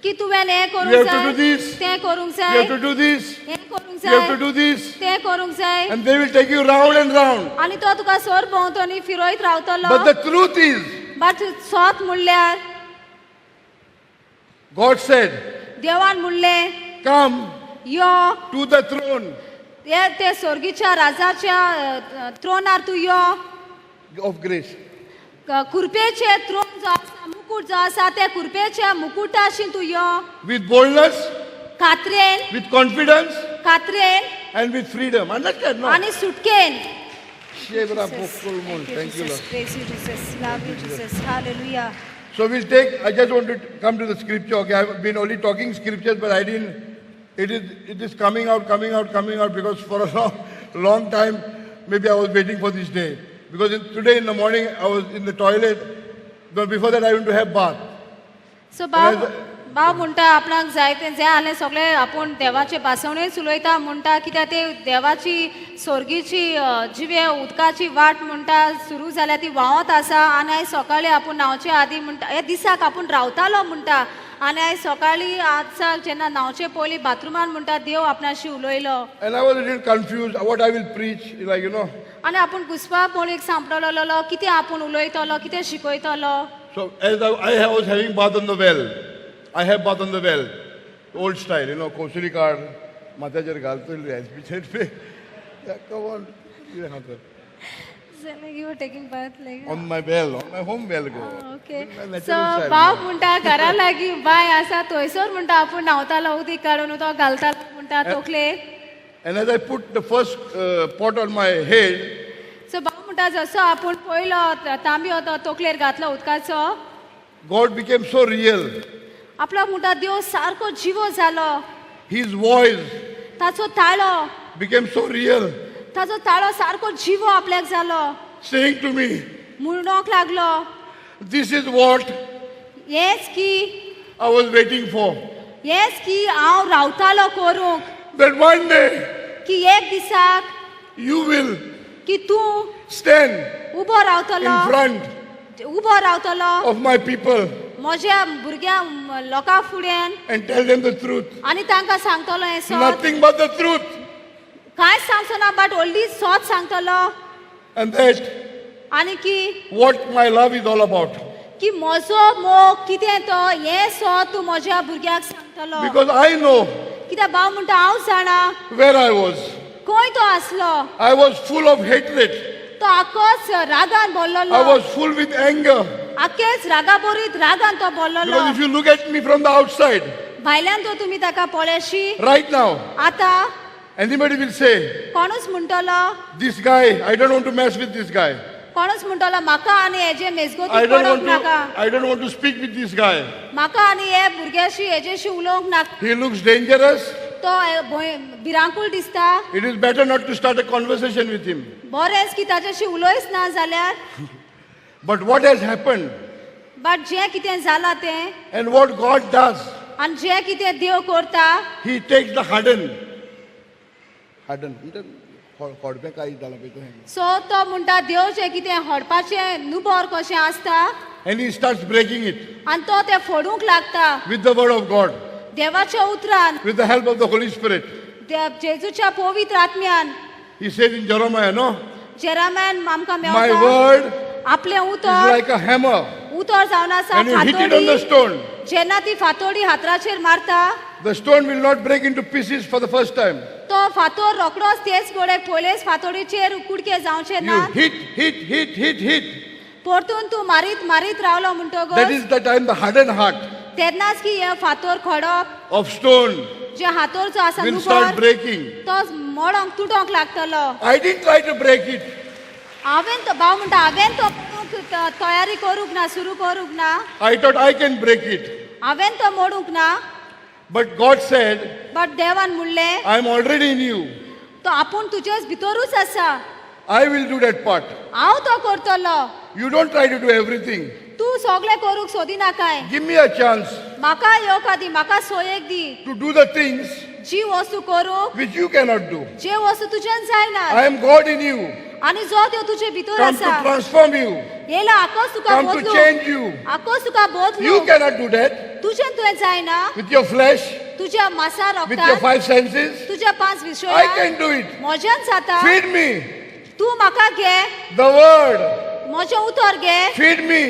की तुवें हे you करूंक have to do जाय this, तें करूंक you जाय have to do this, हे करूंक you have to जाय do this, तें करूंक जाय and they will take you round and round. आणि तो तुका सर भोंवतणी फिरयत रावतलो But the truth is, but सत म्हणल्यार God said, देवान म्हणलें come yo to the throne ते स्वर्गीच्या राजाच्या त्रोनार तूं यो of grace. कुरपेचे त्रोन जो आसा मुकुट जो आसा ते कुरपेच्या मुकुटाशी तूं यो With boldness, कात्रेन with confidence, कात्रेन and with freedom. Understand? No? आणि सुटकेन Shebra Pokulmun. Thank you, Lord. Praise you, Jesus. Love you, Jesus. Hallelujah. So we'll take, I just want to come to the scripture. Okay, I've been only talking scriptures, but I didn't, it is coming out, because for a long time, maybe I was waiting for this day. Because today in the morning, I was in the toilet, but before that I went to have bath. So भाव म्हणटा आपणाक जाय तें जें आलें सगळें आपूण देवाचे भासवणेच उलयता म्हणटा कित्याक ते देवाची सोर्गीची जिवे उदकाची वाट म्हणटा सुरू जाल्या ती व्हांवत आसा आनी आयज सकाळीं आपूण न्हांवचे आदीं म्हणटा हे दिसाक आपूण रावतालो म्हणटा आनी आयज सकाळीं आजचा जेन्ना न्हांवचे पयलीं बाथरुमान म्हणटा देव आपणाशी उलयलो And I was a little confused what I will preach, like, you know. आनी आपूण घुसपा पळोवंक सांपडलो कितें आपूण उलयतलो कितें शिकयतलो. So as I was having bath on the well, I have bath on the well, old style, you know, Kosuri card, Matajar Galtul, come on, you have to. You were taking bath like On my well, on my home well go. Okay My natural so style. भाव म्हणटा घरा लागीं bye आसा थंयसर म्हणटा आपूण न्हांवतालो उदीक काडून तो घालतालो म्हणटा तोकले. And as I put the first pot on my head, so भाव म्हणटा जसो आपूण पयलो तांबयो तो तोकलेर घातलो उदकाचो God became so real. आपलो म्हणटा देव सारको जिवो जालो His voice ताचो ताळो became so real, ताचो ताळो सारको जिवो आपल्याक जालो saying to me, म्हणोंक लागलो this is what हेच की I was waiting for. हेच की हांव रावतालो करूंक That one day की एक दिसाक you will की तूं stand उबो in रावतलो front उबो रावतलो of my people म्हज्या भुरग्या लोकां फुड्यान and tell them the truth. आनी तांकां सांगतलो हें सत Nothing but the truth. कांयच सांगचो ना बट ओन्ली सत सांगतलो And that आनी की what my love is all about. की म्हजो मोग कितें तो हें सत तूं म्हज्या भुरग्याक सांगतलो Because I know कित्याक भाव म्हणटा हांव जाणा where I was. खंय तो आसलो I was full of hatred. तो आख्खोच रागान I बोल्लोलो was full with anger. आख्खेच रागा बोरीत रागान तो बोल्लोलो Because if you look at me from the outside, भायल्यान तो तुमी ताका पळयशी right now, आतां anybody will say, कोणूच म्हणटलो this guy, I don't want to mess with this guy. कोणूच म्हणटलो म्हाका आनी हेजे I मेजगोती don't पडोवंक नाका I don't want to speak with this guy. म्हाका आनी हे भुरग्याशी हेजेशी उलोवंक नाका He looks dangerous. तो भिरांकूळ दिसता It is better not to start a conversation with him. बरेंच की ताच्याशी उलयच ना जाल्यार But what has happened but जें कितें जालां तें and what God does, आनी जें कितें देव करता He takes the hardened. So तो म्हणटा देव जें कितें हडपाचें नुबोर कशें आसता And He starts breaking it आनी तो तें फोडूंक लागता with the word of God, देवाच्या उतरान with the help of the Holy Spirit. जेजूच्या पवित्र आत्म्यान He says in Jeremiah, no? जेराम्यान आमकां My मेळटा word आपलें is उतर like a hammer. उतर जावन आसा When you hit it on the फातोडी stone, जेन्ना ती फातोडी हातराचेर मारता the stone will not break into pieces for the first time. तो फातोर रोकडोच तेच गोडेक पयलेच फातोडीचेर कुडके जावचे ना You hit. परतून तूं मारीत मारीत रावलो म्हणटगोच That is the time the hardened heart तेन्नाच की हे फातोर खडप of stone जे हातोर जो आसा will start नुबोर breaking. तो मोडोंक तुटोंक लागतलो I didn't try to break it. हांवें तो भाव म्हणटा हांवें तो मोडूंक तयारी करूंक ना सुरू करूंक ना I thought I can break it. हांवें तो मोडूंक ना But God said, बट देवान म्हणलें I am already in you. तो आपूण तुजेच भितरूच आसा I will do that part. हांव तो करतलो You don't try to do everything. तूं सगळें करूंक सोदिना काय Give me a chance म्हाका येवका दी म्हाका सोयेक दी to do the things जी वस्तू करूंक which you cannot do. जे वस्तू तुज्यान जायना I am God in you, आणि जो देव तुजे भितर come to आसा transform you, येला आकोस तुका come to बदलू change you. आकोस तुका बदलू You cannot do that तुज्यान तुवें जायना with your flesh, तुज्या मासा with your रोगतात 5 senses. तुज्या 5 I विषयां can do it. म्हज्यान जाता Feed me तू म्हाका घे the word. म्हजें उतर घे Feed me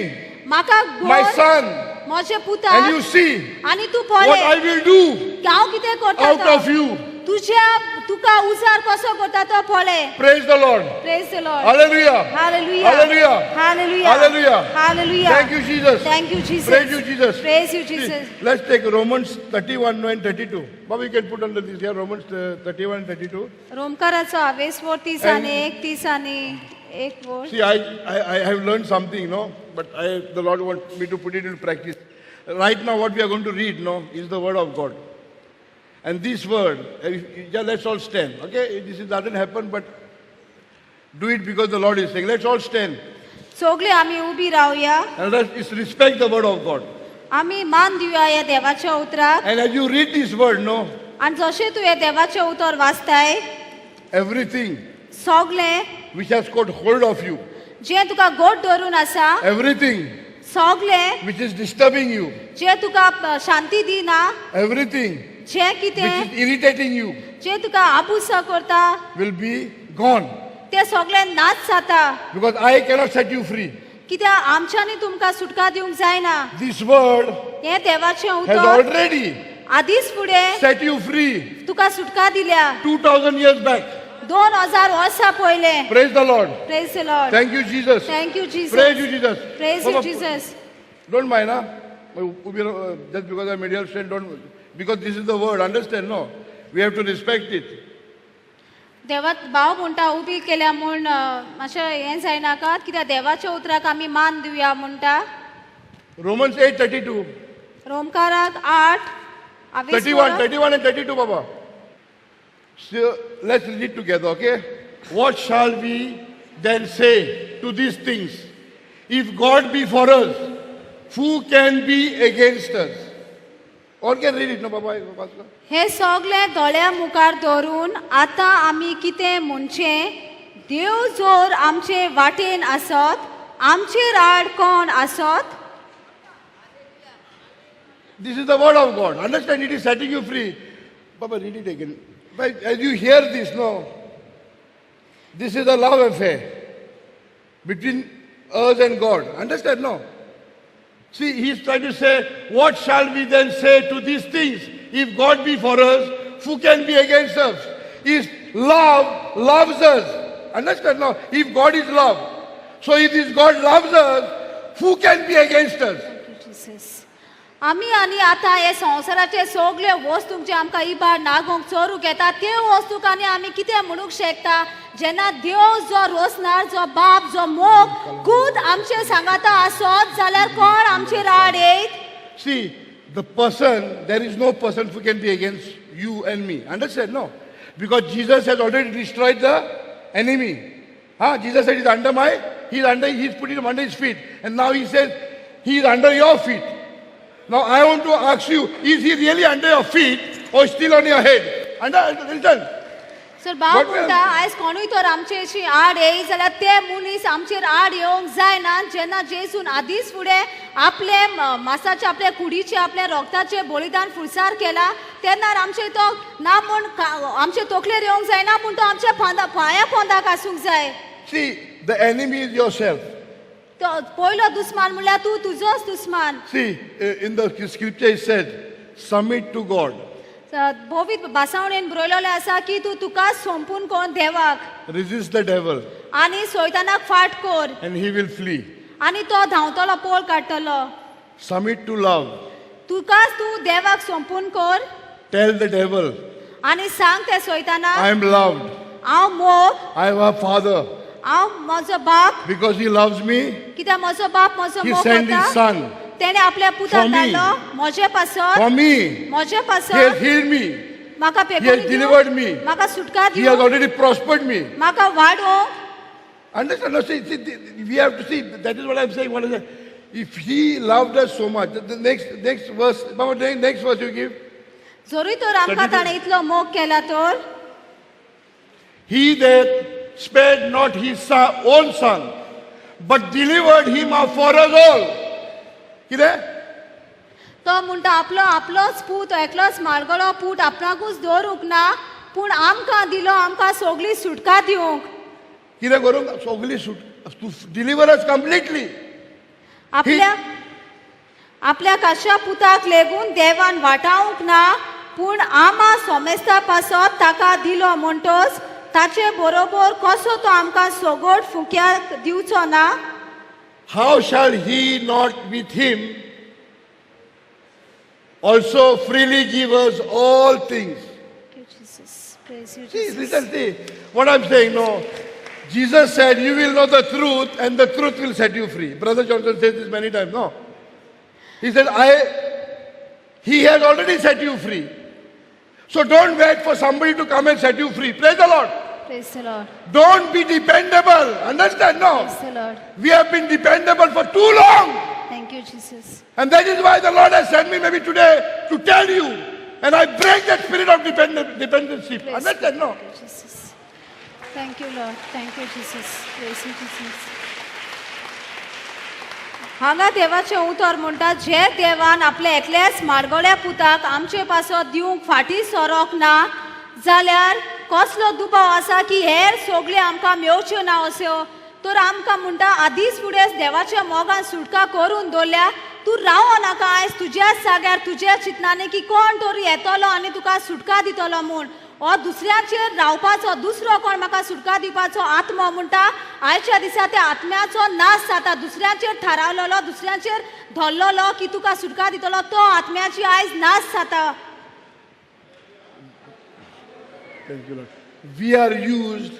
म्हाका my घोर son. म्हजें And पुता you see आणि तू what I पळय will do की हांव कितें करता out तो. of you. तुज्या तुका उजार कसो करता तो पळय Praise the Lord. Praise the Lord Hallelujah. Hallelujah Hallelujah. Hallelujah Hallelujah. Hallelujah Thank you, Jesus. Thank you Jesus Praise you, Jesus. Praise you, See, Jesus. let's take Romans 31 and 32. Baba, you can put under this here, Romans 31 and 32. रोमकाराचो हावेस 30 आणि 31 आणि 1 वर See, I have learned something, no? But the Lord wants me to put it into practice. Right now, what we are going to read, no, is the Word of God. And this Word, yeah, let's all stand, okay? This doesn't happen, but do it because the Lord is saying. Let's all stand. सगळे आम्ही उभी राहूया And let's respect the Word of God. आम्ही मान दिवया या देवाच्या उतराक And as you read this Word, no, आणि जशे तू हे देवाचे उतर वाचताय everything सगळे which has got hold of you, जे तुका गोट धरून आसा everything सगळे which is disturbing you, जे तुका शांती दिना everything जे which कितें is irritating you जे तुका आबूस करता will be gone. ते सगळे नाच जाता Because I cannot set you free. कित्याक आमच्यानी तुमकां सुटका दिवंक जायना This Word हे देवाचे has उतर already आदीच फुडें set you free तुका सुटका दिल्या 2000 years back. 2000 वर्सां पयले Praise the Lord. Praise the Lord Thank you, Jesus. Thank you Jesus Praise you, Jesus. Praise you Baba, Jesus Don't mind, huh? Just because I'm medial stand, don't. Because this is the Word, understand? No. We have to respect it. देवा भाव म्हणटा उबी केल्या म्हूण मातशें हें जायनाका कित्याक देवाच्या उतराक आमी मान दिवया म्हणटा Romans 8:32. रोमकाराक 8 31 and 32, Baba. So let's read it together, okay? What shall we then say to these things? If God be for us, who can be against us? Or can read it, no, Baba? Pastor? हे सगळे दोळ्या मुखार धरून आतां आमी कितें म्हणचे देव जोर आमचे वाटेन आसत आमचेर आड कोण आसत This is the word of God. Understand? It is setting you free. Baba, read it again. But as you hear this, no, this is a love affair between us and God. Understand? No. See, he's trying to say, what shall we then say to these things? If God be for us, who can be against us? If love loves us. Understand? No. If God is love. So if this God loves us, who can be against us? आमी आनी आतां हे संवसाराचे सगळे वस्तूंचे आमकां इबाड नागोंक चोरूंक येता ते वस्तूक आनी आमी कितें म्हणूंक शकता जेन्ना देव जो रोसनार जो बाप जो मोग खूद आमचे सांगाता आसत जाल्यार कोण आमचेर आड येत See, the person, there is no person who can be against you and me. Understand? No. Because Jesus has already destroyed the enemy. Jesus said he's putting him under his feet. And now he says, he's under your feet. Now I want to ask you, is he really under your feet or still on your head? Listen. Sir बाप म्हणटा आयज कोणूय तर आमचे अशी आड येयी जाल्यार ते मनीस आमचेर आड येवंक जायना जेन्ना जेजून आदीच फुडें आपले मासाचे आपले कुडीचे आपले रोगताचे बलिदान फुडसार केला तेन्ना आमचे तो ना म्हूण आमचे तकलेर येवंक जायना पूण तो आमच्या पांया पोंदाक आसूंक जाय See, the enemy is yourself. तो पयलो दुस्मान म्हणल्यार तूं तुजोच दुस्मान See, in the scripture it said, submit to God. भोवीत भासावणेन बरयलेलें आसा की तूं तुका संपून कोण देवाक Resist the devil आनी सैतानाक फाट core and he will flee. आनी तो धांवतलो पोल काडटलो Submit to love. तुकाच तूं देवाक संपून कोर Tell the devil, आनी सांग ते सैतानाक I am loved. हांव मोग I have a father. हांव म्हजो बाप Because he loves me, कित्याक म्हजो बाप म्हजो he मोग sent his करता son तेणे आपल्या पुताक For me. धाडलो म्हजे पासत for me. म्हजे He has पासत healed me. म्हाका He has पेकोनी delivered me. दिवं म्हाका सुटका He has दिवं already prospered me. म्हाका वाडो Understand? No, see, we have to see. That is what I'm saying. What is that? If he loved us so much, the next verse, Baba, next verse you give. जोरी तर आमकां ताणें इतलो मोग केला तर He that spared not his own son, but delivered him up for us all. कितें? तो म्हणटा आपलोच पूत एकलोच मारगलो पूत आपणाकूच दवरूंक ना पूण आमकां दिलो आमकां सगळी सुटका दिवंक. कितें करूंक? सगळी टू डिलिव्हर अस कंप्लिटली. आपल्या काशा पुताक लेगून देवान वाटावंक ना पूण आमा सोमेस्ता पासत ताका दिलो म्हणटोच ताचे बरोबर कसो तो आमकां सोगोट फुक्याक दिवचो ना? How shall he not with him also freely give us all things? See, listen, see what I'm saying. No, Jesus said, "You will know the truth, and the truth will set you free." Brother Johnson says this many times. No, he said, He has already set you free. So don't wait for somebody to come and set you free. Praise the Lord. Praise the Lord. Don't be dependable. Understand? No. Praise the Lord. We have been dependable for too long. Thank you, Jesus. And that is why the Lord has sent me maybe today to tell you. And I break that spirit of dependency. Praise Understand? No. Thank you, Jesus. Thank you, Lord. Thank you, Jesus. Praise you, Jesus. हांगा देवाचे उतर म्हणटा जे देवान आपल्या एकल्याच मारगोळ्या पुताक आमचे पासत दिवंक फाटी सरोक ना जाल्यार कसलो दुबाव आसा की हेर सगळे आमकां मेवच्यो ना अश्यो. तर आमकां म्हणटा आदींच फुडें देवाच्या मोगान सुटका करून दवरल्या. तूं रावो नाका आयज तुज्याच जाग्यार तुज्या चिंतनांनी की कोण तरी येतलो आनी तुका सुटका दितलो म्हूण. हो दुसऱ्याचेर रावपाचो दुसरो कोण म्हाका सुटका दिवपाचो आत्मो म्हणटा आयच्या दिसा त्या आत्म्याचो नाश जाता. दुसऱ्याचेर थारावलेलो दुसऱ्याचेर धरलेलो की तुका सुटका दितलो तो आत्म्याची आयज नाश जाता. Thank you, Lord. We are used.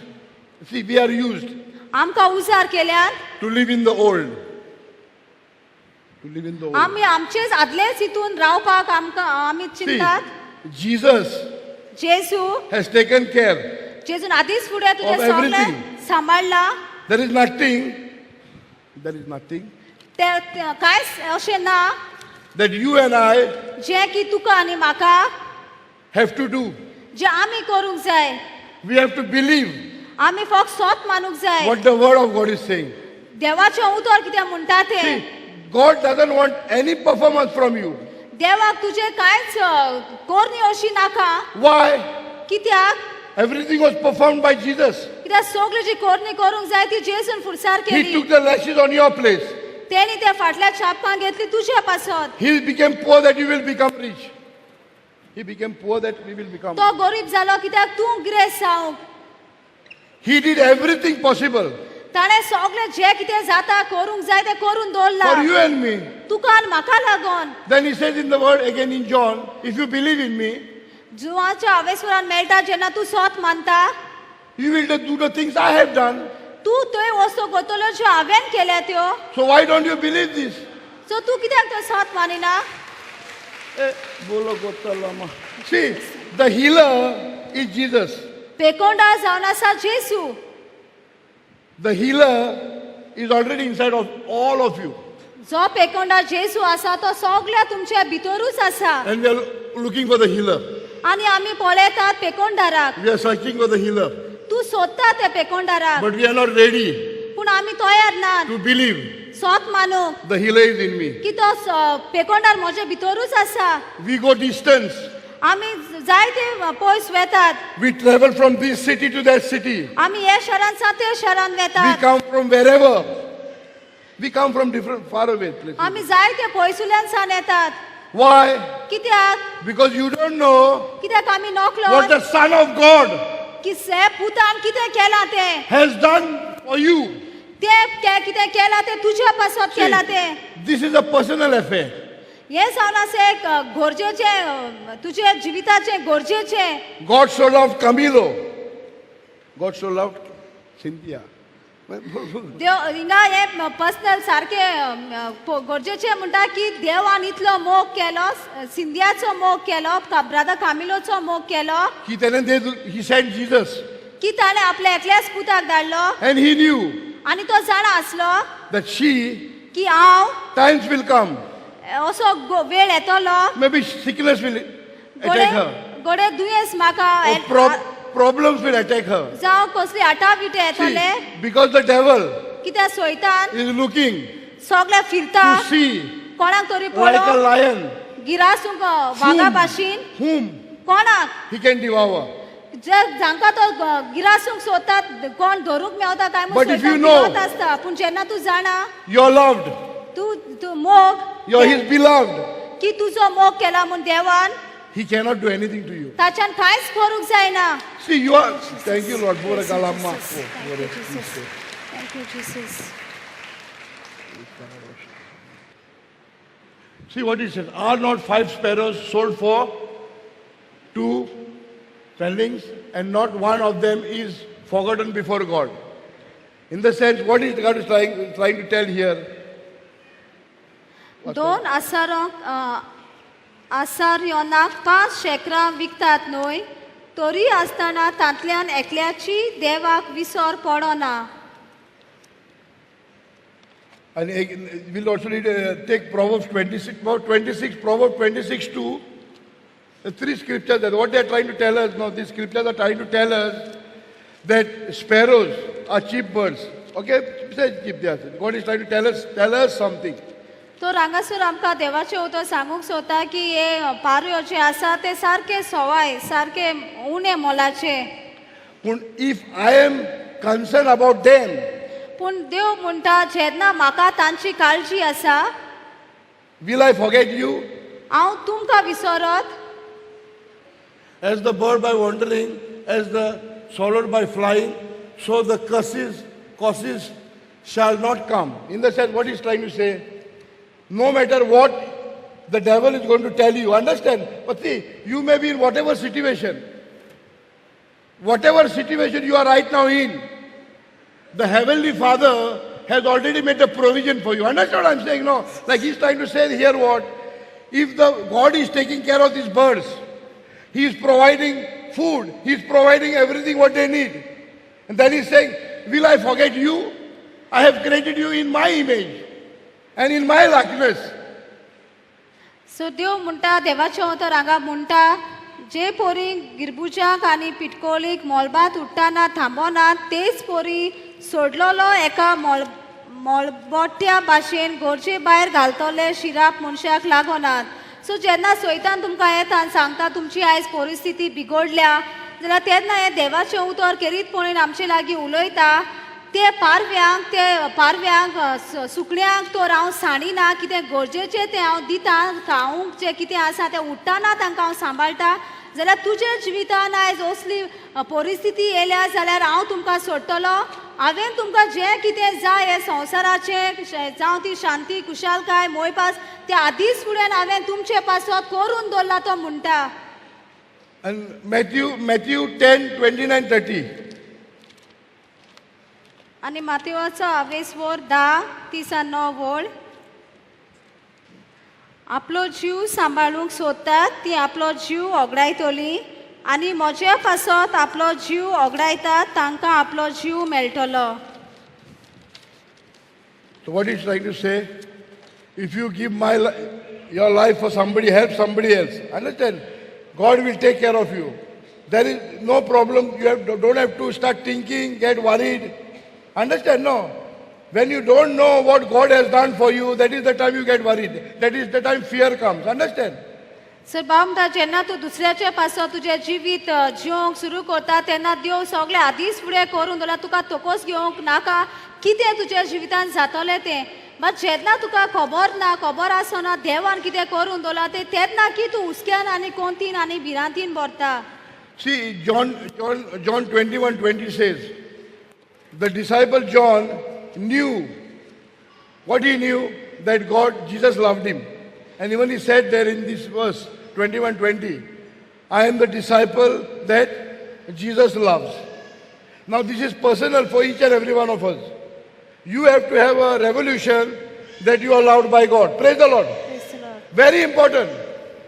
See, we are used आमकां उजार केल्यार to live in the old. To live in the old. आमी आमचेच आदलेच हितून रावपाक आमी See, चिंतात. Jesus जेजू has taken care. जेजून आदींच फुडें तुजें Of सगळें everything. सांबाळला. There is nothing. There is nothing ते कांयच अशें ना that you and I जें की तुका आनी म्हाका have to do. जें आमी करूंक जाय. We have to believe आमी फक्त सोत मानूंक जाय. what the Word of God is saying. देवाचें उतर कितें म्हणटा तें. See, God doesn't want any performance from you. देवाक तुजें कांयच कोरणी अशी नाका. Why? कित्याक Everything was performed by Jesus. कित्याक सगळी जी कोरणी करूंक जाय ती जेजून फुडसार He केली. took the lashes on your place. तेणी त्या फाटल्या छापकां घेतली तुज्या पासत. He became poor that you will become rich. He became poor that we will become. तो गरीब जालो कित्याक तूं गिरेस्त जावंक. He did everything possible ताणें सगळें जें कितें जाता करूंक जाय तें करून दवरला. for you and me. तुका आनी म्हाका लागून. Then he says in the word again in John, if you believe in me, जुवाच्या आवेस्वरान मेळटा जेन्ना तूं सोत मानता you will do the things I have done. तूं थंय वस्तू करतलो ज्यो हांवें केल्या त्यो. So why don't you believe this? So तूं कित्याक तो सोत मानिना? See, the healer is Jesus. पेकोंडा जावन आसा जेजू. The healer is already inside of all of you. जो पेकोंडा जेजू आसा तो सगळ्या तुमच्या भितरूच आसा. And we are looking for the healer. आनी आमी पळयतात पेकोंडाराक. We are searching for the healer. तूं सोदता त्या पेकोंडाराक. But we are not ready पूण आमी तयार नात. to believe सोत मानूंक the healer is in me. की तो पेकोंडार म्हज्या भितरूच आसा. We go distance. आमी जायते पयस वेतात. We travel from this city to that city. आमी हे शहरान सावन ते शहरान We वेतात. come from wherever. We come from different far away places. आमी जायते पयसुल्यान सावन येतात. Why? कित्याक? Because you don't know कित्याक आमी what नोकलो the Son of God की से पुतान कितें केलां तें. has done for you. तें कितें केलां तें तुज्या पासत See, केलां तें. this is a personal affair. हे जावन आसा एक गरजेचें तुजे जिविताचें गरजेचें. God so loved Camilo. God so loved Cynthia. देव हिंगा हे पर्सनल सारकें गरजेचें म्हणटा की देवान इतलो मोग केलो. सिंधियाचो मोग केलो. ब्रदर कामिलोचो मोग केलो He sent Jesus. की ताणें आपल्या एकल्याच पुताक धाडलो. And he knew आनी तो जाणा आसलो that की हांव times will come. असो वेळ येतलो. Maybe sickness will attack her. गोडे दुयेंस म्हाका Problems will attack her. जावं कसली आटाविटे येतले See, because the devil कित्याक सैतान is looking सगळे फिरता to see कोणाक तरी like a पळोवन lion गिरासूंक वागा भाशेन whom कोणाक he can devour. जांकां तो गिरासूंक सोदतात कोण धरूंक मेवता काय But if you know- आसता पूण जेन्ना तूं जाणा You're loved. तूं मोग You're his beloved. की तुजो मोग केला म्हूण देवान He cannot do anything to you. ताच्यान कांयच करूंक जायना. See, you are. Thank you, Lord. Bora galamma. Thank you, Jesus. See what he says. Are not 5 sparrows sold for 2 shillings, and not one of them is forgotten before God? In the sense, what is God is trying to tell here? दोन आसार्योनाक 5 शेकरां विकतात न्हय तरी आसतना तांतल्यान एकल्याची देवाक विसर पडना. And we'll also need take Proverbs 26, Proverbs 26:2. The 3 scriptures. That what they are trying to tell us. No, these scriptures are trying to tell us that sparrows are cheap birds. Okay, say cheap. God is trying to tell us something. तो रांगासूर आमकां देवाचें उतर सांगूंक सोदता की हे पारयो जे आसा ते सारके सवाय सारके उणे मोलाचे. But if I am concerned about them, पूण देव म्हणटा जेन्ना म्हाका तांची काळजी आसा will I forget you? हांव तुमकां विसरत. As the bird by wandering, as the swallow by flying, so the curses shall not come. In the sense, what he's trying to say, no matter what the devil is going to tell you, understand? But see, you may be in whatever situation you are right now in, the Heavenly Father has already made a provision for you. Understand what I'm saying? No, like he's trying to say here what? If the God is taking care of these birds, He is providing food, He is providing everything what they need. And then He's saying, will I forget you? I have created you in my image and in my likeness. So देव म्हणटा देवाचें उतर हांगा म्हणटा जे पोरी गिरबुजाक आनी पिटकोलीक मोलबात उडटाना थांबोनात तेच पोरी सोडलोलो एका मोलबोट्ट्या भाशेन घरचे भायर घालतले शिराप मनशाक लागोनात. सो जेन्ना सैतान तुमकां येता आनी सांगता तुमची आयज परिस्थिती बिगडल्या जाल्यार तेन्ना हें देवाचें उतर केरीतपणीन आमचे लागीं उलयता ते पारव्यांक सुकण्यांक तो हांव साणिना कितें गरजेचें तें हांव दिता खावंक जें कितें आसा तें उडटाना तांकां हांव सांबाळटा. जाल्यार तुज्या जिवितान आयज असली परिस्थिती येयल्या जाल्यार हांव तुमकां सोडटलो. हांवें तुमकां जें कितें जाय हे संवसाराचें जावं ती शांती कुशालकाय मोयपास तें आदींच फुडें हांवें तुमचे पासत करून दवरला तो म्हणटा. And Matthew 10:29-30. आनी मातेवाचो 20:10-9 आपलो जीव सांबाळूंक सोदतात ती आपलो जीव ओगडायतली आनी म्हज्या पासत आपलो जीव ओगडायतात तांकां आपलो जीव मेळटलो. So what he's trying to say, if you give your life for somebody, help somebody else, understand? God will take care of you. There is no problem. You don't have to start thinking, get worried. Understand? No. When you don't know what God has done for you, that is the time you get worried. That is the time fear comes. Understand? सर बामदा जेन्ना तूं दुसऱ्याचे पासत तुजें जिवीत जिवंक सुरू करता तेन्ना देव सगळें आदींच फुडें करून दवरला. तुका तोकोस घेवंक नाका कितें तुज्या जिवितान जातलें तें. मात जेन्ना तुका खबर आसना देवान कितें करून दवरला तें तेन्ना की तूं हुस्क्यान आनी कोंतीन आनी भिरांतीन भरता. See, John 21:20 says, the disciple John knew what he knew, that Jesus loved him. And even he said there in this verse 21:20, I am the disciple that Jesus loves. Now this is personal for each and every one of us. You have to have a revolution that you are loved by God. Praise the Lord. Praise the Lord. Very important.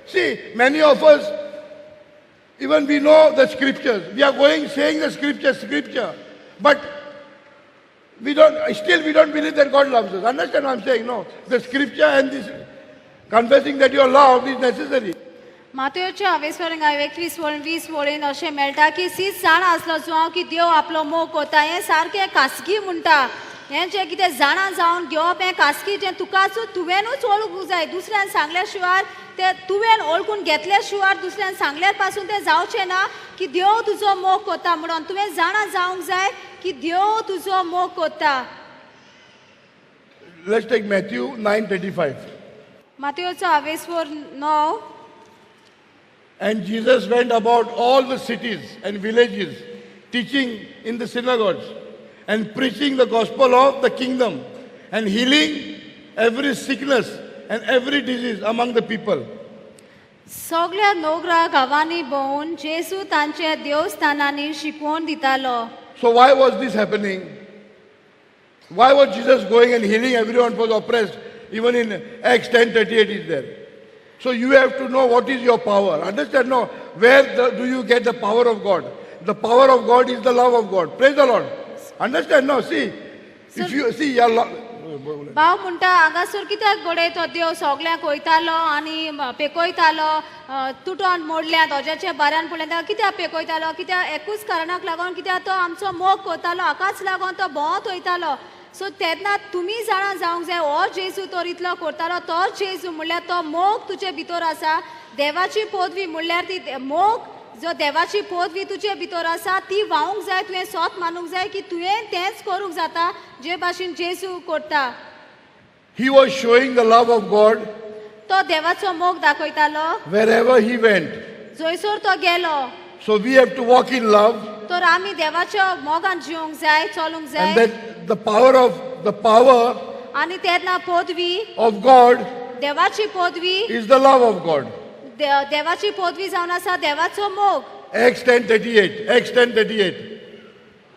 See, many of us, even we know the scriptures. We are saying the scripture. But we don't believe that God loves us. Understand what I'm saying? No. The scripture and this confessing that you are loved is necessary. मातयेच्या 21 वळीन अशें मेळटा की सीस जाण आसलो जो हांव की देव आपलो मोग कोता हें सारकें खासगी म्हणटा हें जें कितें जाणा जावन घेवप हें खासगी जें तुवेंनूच ओळखूंक जाय दुसऱ्यान सांगल्या शिवाय तें तुवें ओळखून घेतल्या शिवाय दुसऱ्यान सांगल्यार पासून तें जावचें ना की देव तुजो मोग कोता म्हणून तुवें जाणा जावंक जाय की देव तुजो मोग कोता. Let's take Matthew 9:35. मातयेचो 21:9. And Jesus went about all the cities and villages, teaching in the synagogues and preaching the gospel of the kingdom and healing every sickness and every disease among the people. सगळ्या नोगरा गांवांनी भोंवून जेजू तांचे देवस्थानांनी शिकवण दितालो. So why was this happening? Why was Jesus going and healing everyone who was oppressed? Even in Acts 10:38 is there. So you have to know what is your power. Understand? No, do you get the power of God? The power of God is the love of God. Praise the Lord. Understand? No, see, if you see your love. भाव म्हणटा हांगासर कित्याक घडये तो देव सगळ्यांक वयतालो आनी पेकयतालो तुटोन मोडल्यात अजाचे बाऱ्यान पडल्या कित्याक पेकयतालो कित्याक एकूच कारणाक लागून कित्याक तो आमचो मोग कोतालो हाकाच लागून तो भोंवत वयतालो. सो तेन्ना तुमी जाणा जावंक जाय हो जेजू तो इतलो करतालो तो जेजू म्हणल्यार तो मोग तुजे भितर आसा देवाची पदवी म्हणल्यार ती मोग जो देवाची पदवी तुजे भितर आसा ती व्हावंक जाय तुवें स्वत मानूंक जाय की तुवें तेंच करूंक जाता जे भाशेन जेजू करता. He was showing the love of God तो देवाचो मोग दाखयतालो wherever he went. जंयसर तो गेलो. So we have to walk in love. तर आमी देवाच्या मोगान जिवंक जाय चलूंक And जाय that the power आनी तेन्ना पदवी of God देवाची पदवी is the love of God. देवाची पदवी जावन आसा देवाचो मोग. Acts 10:38. Acts 10:38.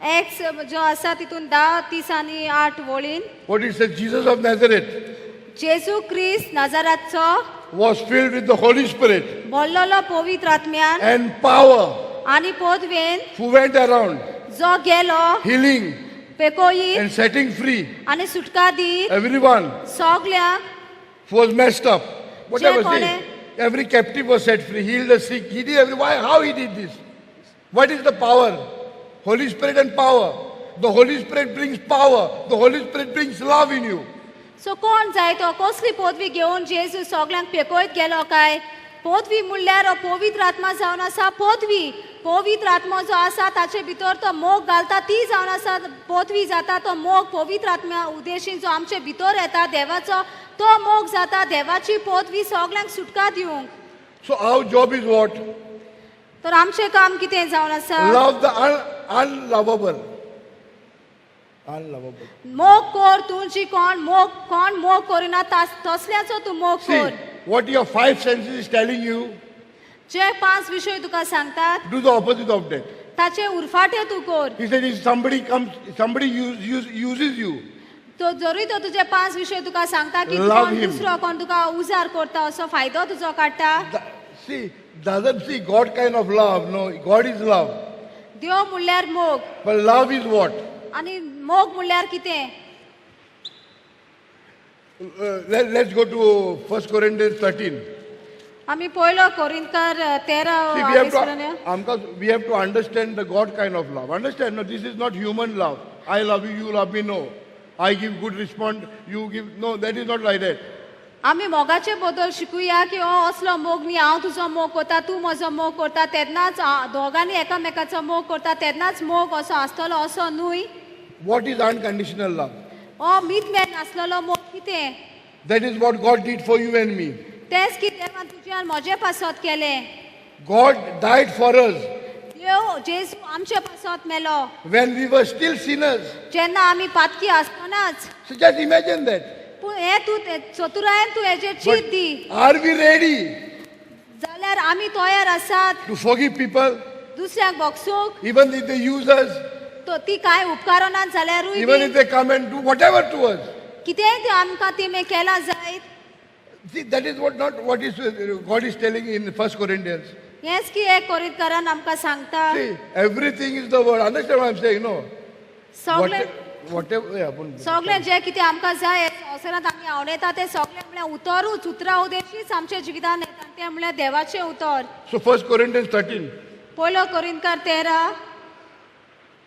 एक्स जो आसा तितून 10:30 आनी 8 वळीन What it says, Jesus of Nazareth जेजू क्रिस्त नाजारातचो was filled with the Holy Spirit भरलेलो पवित्र आत्म्यान and power, आनी पदवेन who went around जो गेलो healing पेकोई and setting free आनी सुटका दी everyone सगळ्यांक who was messed up. Whatever, कोणे see, every captive was set free, healed the sick. He did every. Why? How he did this? What is the power? Holy Spirit and power. The Holy Spirit brings power. The Holy Spirit brings love in you. So कोण जाय तो कसली पदवी घेवन जेजू सगळ्यांक पेकोयत गेलो काय पदवी म्हणल्यार पवित्र आत्मा जावन आसा पदवी पवित्र आत्मा जो आसा ताचे भितर तो मोग घालता ती जावन आसा पदवी जाता तो मोग पवित्र आत्म्या उद्देशीन जो आमचे भितर येता देवाचो तो मोग जाता देवाची पदवी सगळ्यांक सुटका दिवंक. So our job is what? तर आमचें काम कितें जावन आसा Love the unlovable. Unlovable. मोग कर तुजी कोण मोग करिना तसल्याचो तूं मोग See, कर. what your five senses is telling you, जे 5 विशय तुका सांगतात do the opposite of that. ताचे उरफाटे तूं कर. He said, if somebody uses you, तो जरी तो तुजे 5 विशय तुका सांगता की Love कोण him. दुसरो कोण तुका उजार करता असो फायदो तुजो काडटा see, doesn't see God kind of love. No, God is love. देव म्हणल्यार मोग But love is what? आनी मोग म्हणल्यार कितें. Let's go to 1 Corinthians 13. आमी पयलो कोरिंथकार 13 we have to understand the God kind of love. Understand? No, this is not human love. I love you, you love me. No. I give good response, you give. No, that is not like that. आमी मोगाचे बद्दल शिकुया की हो असलो मोग न्ही हांव तुजो मोग करता तूं म्हजो मोग करता तेन्नाच दोगांनी एकामेकाचो मोग करता तेन्नाच मोग असो आसतलो असो न्हय. What is unconditional love? हो मितमेन आसलेलो मोग कितें. That is what God did for you and me. तेच की देवान तुज्यान म्हजे पासत केलें. God died for us देव जेजू आमचे पासत मेलो when we were still sinners. जेन्ना आमी पातकी आसतनाच. So just imagine that. पूण हे तूं चतुरायेन तूं हेजेर चीत दी Are we ready जाल्यार आमी तयार आसात to forgive people, दुसऱ्याक बोगसूंक. even if they use us, तो ती कांय उपकारनात जाल्यारूय even B if they come and do whatever to us? कितेंय ते आमकां तेमी केला जायत. See, that is what is God is telling in 1 Corinthians. हेच की एक कोरिंथकारान आमकां सांगता See, everything is the word. Understand what I'm saying? No. सगळे Whatever. Yeah, सगळे जे कितें आमकां जाय संवसारांत आमी आवडटा ते सगळे म्हळ्यार उतरूच उतरां उदेशीच आमच्या जिवितान येता. ते म्हणल्यार देवाचें उतर. So 1 Corinthians 13. पयलो कोरिंथकार 13.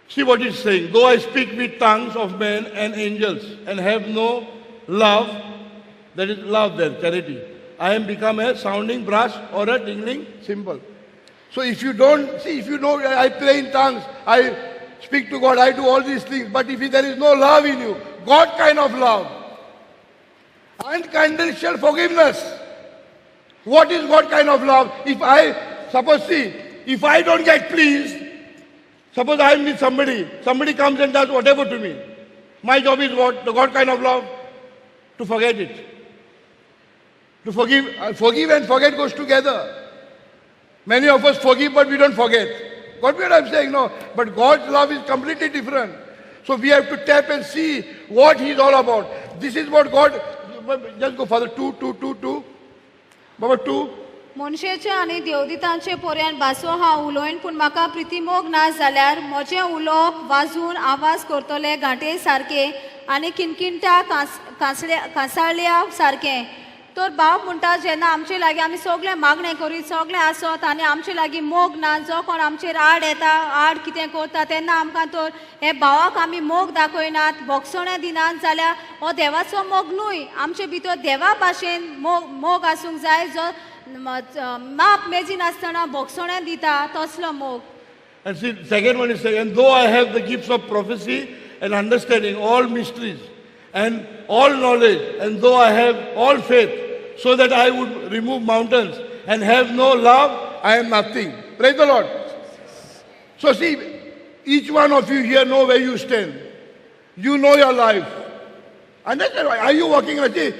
See what it's saying. Though I speak with tongues of men and angels and have no love, that is love there, charity, I am become a sounding brass or a tingling cymbal. So if you don't, see, if you know, I pray in tongues, I speak to God, I do all these things, but if there is no love in you, God kind of love, unconditional forgiveness. What is God kind of love? If I, suppose, see, if I don't get pleased, suppose I am with somebody comes and does whatever to me. My job is what? The God kind of love? To forget it. To forgive and forget goes together. Many of us forgive but we don't forget. Got what I'm saying? No. But God's love is completely different. So we have to tap and see what He's all about. This is what God, just go further, 2. Baba 2. मनशेचे आनी देवदितांचे पोरयान भासो हांव उलोयन पूण म्हाका प्रितीमोग ना जाल्यार म्हजें उलोवप वाजून आवाज करतले घांटे सारके आनी किणकिणटा कांसाळ्या सारकें. तर भाव म्हणटा जेन्ना आमचे लागीं आमी सगळें मागणें करीत सगळें आसत आनी आमचे लागीं मोग ना, जो कोण आमचेर आड येता आड कितें करता तेन्ना आमकां तर हे भावाक आमी मोग दाखयनात, भोगसणें दिनात जाल्यार हो देवाचो मोग न्हय. आमचे भितर देवा भाशेन मोग आसूंक जाय, जो माप मेजीन आसतना भोगसणें दिता तसलो मोग. And see, second one is saying, and though I have the gifts of prophecy and understanding all mysteries and all knowledge, and though I have all faith, so that I would remove mountains and have no love, I am nothing. Praise the Lord. So see, each one of you here know where you stand. You know your life. Understand? Are you working? See,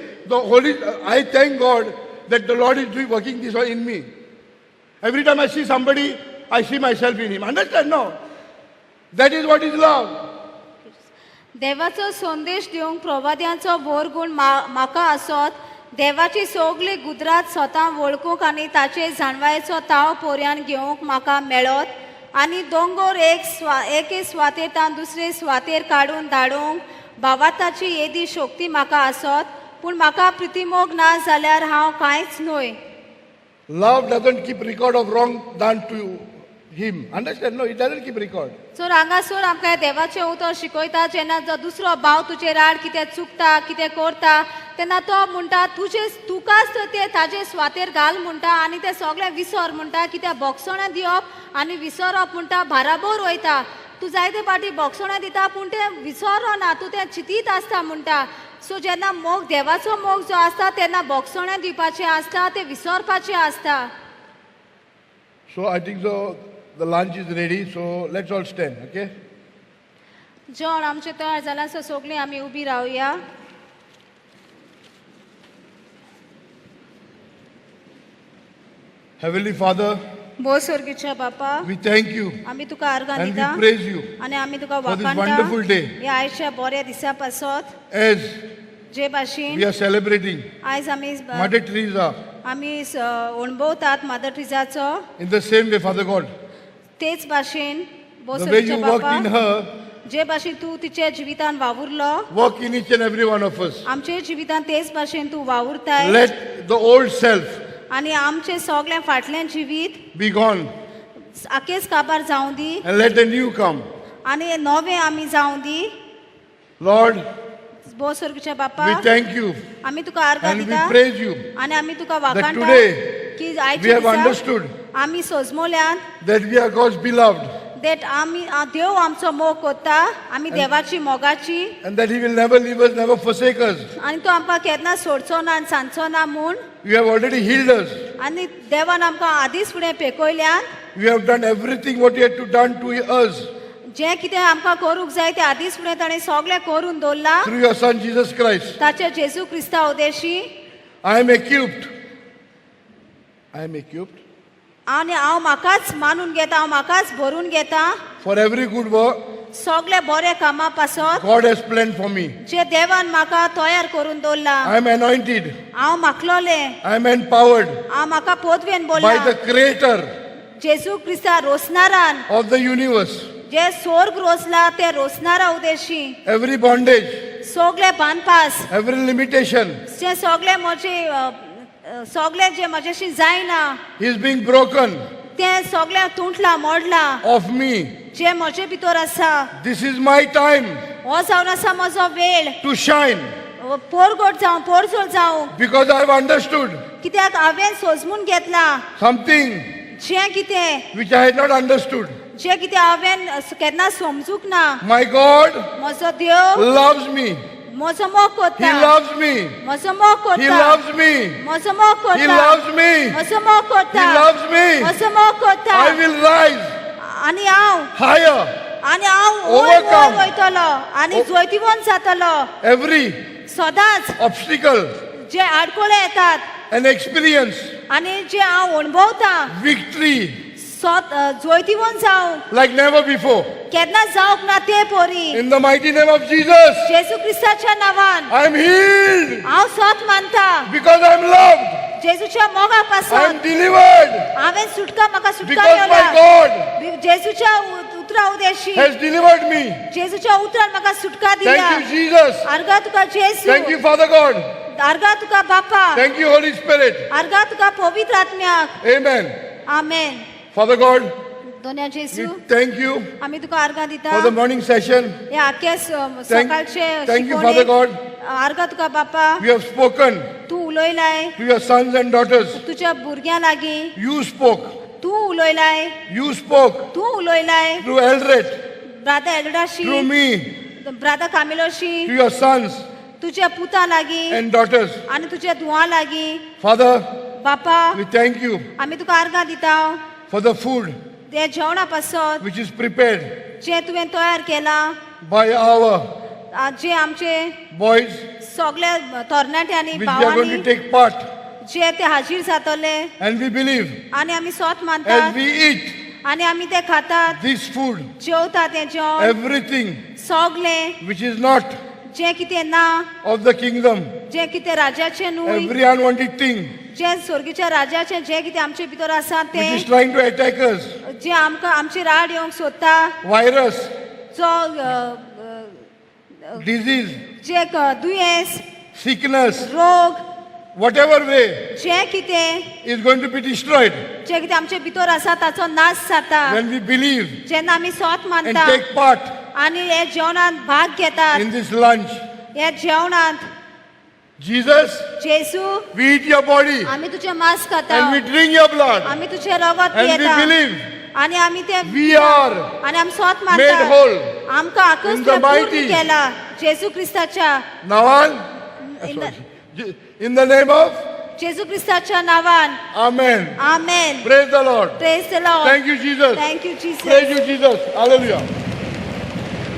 I thank God that the Lord is working this in me. Every time I see somebody, I see myself in him. Understand? No. That is what is love. देवाचो संदेश दिवंक प्रवाद्यांचो भोर गुण म्हाका आसत. देवाची सगळी गुजरात स्वता वळखूंक आनी ताचे जाणवायेचो ताव पोरयान घेवंक म्हाका मेळत आनी दोंगर एके स्वातेंतल्यान दुसरे स्वातेर काडून धाडूंक भावाताची येदी शक्ती म्हाका आसत. पूण म्हाका प्रितीमोग ना जाल्यार हांव कांयच न्हय. Love doesn't keep record of wrong done to him. Understand? No, it doesn't keep record. So हांगासर आमकां देवाचें उतर शिकयता, जेन्ना जो दुसरो भाव तुजेर आड कितें चुकता कितें करता तेन्ना तो म्हणटा तुकाच ते ताजे स्वातेर घाल म्हणटा आनी ते सगळें विसर म्हणटा, कित्याक भोगसणें दिवप आनी विसरप म्हणटा बाराबर वयता. तूं जायते फावटी भोगसणें दिता पूण तें विसरना, तूं तें चिंतीत आसता म्हणटा. सो जेन्ना मोग देवाचो मोग जो आसता तेन्ना भोगसणें दिवपाचें आसता, तें विसरपाचें आसता. So I think so. The lunch is ready. So let's all stand. Okay. जेवण आमचें तयार जालां, सो सगळीं आमी उबी रावया. Heavenly Father, भोव स्वर्गीच्या बापा, we thank you आमी तुका आर्गां and दिता we praise you आनी आमी तुका for this वखाणटा wonderful day ह्या आयच्या बऱ्या दिसा पासत as जे भाशेन we are celebrating आयज आमी Mother Teresa. आमी अणभवतात mother ट्रिजाचो. In the same way, Father God, तेच भाशेन भोव the way स्वर्गीच्या you worked in बापा, her, जे भाशेन तूं तिचे जिवितान वावुरलो, work in each and every one of us. आमचे जिवितान तेच भाशेन तूं वावुरताय Let the old self आनी आमचे सगळें फाटलें जिवीत be gone आखेच काबार जावं दी and let the new come. आनी नवें आमी जावं दी. Lord, भोव स्वर्गीच्या बापा, we thank you आमी तुका आर्गां and we दिता praise you आनी आमी तुका that वाखाणटा today की we आयच्या have दिसा understood आमी सोजमोल्यान that we are God's beloved देट आमी देव आमचो मोग कोत्ता, आमी देवाची मोगाची and that He will never leave us, never forsake us. आनी तो आमकां केन्ना सोडचो ना आनी सांचो ना म्हूण. You have already healed us. आनी देवान आमकां आदींच फुडें पेकयल्यान You have done everything what you had to done to us जें कितें आमकां करूंक जाय तें आदींच फुडें ताणें सगळें करून दवरलां through your Son Jesus Christ. ताचे जेजू Crysta Udeshi. I am equipped. I am equipped आनी हांव म्हाकाच मानून घेता, हांव म्हाकाच भरून घेता for every good work सगळे बरे कामां पासत God has planned for me. जे देवान म्हाका तयार करून दवरला. I am anointed. हांव माखलोलें, I am empowered हांव म्हाका पोदवेन by बोलला. the Creator जेजू क्रिस्ता रोसनारान, of the universe. जे स्वर्ग रोसला ते रोसनारा उदेशी. Every bondage, सगळे बांदपास, every limitation, जे सगळे म्हजे सगळे जे म्हज्याशी जायना is being broken ते सगळे तुटला मोडला of me. जे म्हजे भितर आसा This is my time हो जावन आसा म्हजो वेळ to shine पोरगोट जावं पोरजोळ जावं because I've understood कित्याक हांवें सोजमून घेतला something जे कितें which I had not understood. जे कितें हांवें केन्ना समजूंक ना My God म्हजो देव loves me. म्हजो मोग He कोत्ता loves me. म्हजो मोग He कोत्ता loves me. म्हजो मोग He कोत्ता loves me. म्हजो मोग He कोत्ता loves me. म्हजो मोग कोत्ता I will rise आनी हांव higher वयर Overcome. वयर वयतलो आनी जैतिवंत जातलो every सदांच obstacle जे आडकोळे येतात and experience आनी जे हांव अणभवता victory जैतिवंत जावं like never before. केन्ना जावंक ना ते पोरी In the mighty name of Jesus, जेजू क्रिस्ताच्या नांवान I am healed हांव स्वत मानता because I am loved. जेजूच्या Moga I am पासून delivered हांवें सुटका म्हाका सुटका because my मेळ्ळा God जेजूच्या उतरा उदेशी has delivered me. जेजूच्या उतरान म्हाका सुटका दिल्या Thank you, Jesus. आर्गा तुका जेजू Thank you, Father God. आर्गा तुका बापा Thank you, Holy Spirit. आर्गा तुका पवित्र आत्म्याक Amen. आमेन Father God, दोन्या जेजू we thank you आमी तुका आर्गा दिता for the morning session. या आख्या सकाळचे thank you, Father God. आर्गा तुका बापा You have spoken Tu उलयलाय to your sons and daughters. तुझ्या भुरग्यां लागीं You spoke. Tu उलयलाय You spoke Tu उलयलाय through Eldred, ब्रादा एल्डाशी through me, ब्रादा कामिलोशी to your sons तुझ्या पुता लागीं and daughters. आनी तुझ्या धुवा लागीं Father, बापा we thank you आमी तुका आर्गां दिता for the food ते जेवणा पासत which is prepared जे तुवें तयार केलां by our जे आमचे boys, सगळे तरणाट्यांनी which they are going भावांनी to take part. जे ते हाजीर जातले And we believe आनी आमी स्वत as मानतात we eat आनी आमी ते खातात this food, जेवता ते जेवण everything सगळे which is not जे कितें ना of the kingdom, जे कितें राजाचे न्हूय every unwanted thing जे स्वर्गीच्या राजाचे जे कितें आमचे भितर आसा ते which is trying to attack us, जे आमकां आमची राड येवंक सोदता virus, जो disease, जे दुयेंस sickness, रोग whatever way जे कितें is going to be destroyed जे कितें आमचे भितर आसा ताचो नाश जाता when we believe जेन्ना आमी स्वत and मानता take part आनी हे जेवणांत भाग घेतात in this lunch. हे जेवणांत Jesus, जेजू we eat your body आमी तुझे मांस खाता and we drink your blood आमी तुझे रगत and we पियेता believe आनी आमी ते we are आनी आमी स्वत made मानता whole. आमकां In आकुस्त the पूर्ण mighty- केला जेजू क्रिस्ताच्या Navan, in the name of जेजू क्रिस्ताच्या नावान Amen. Amen Praise the Lord. Praise the Lord Thank you, Jesus. Thank you Jesus Praise you, Jesus. Hallelujah.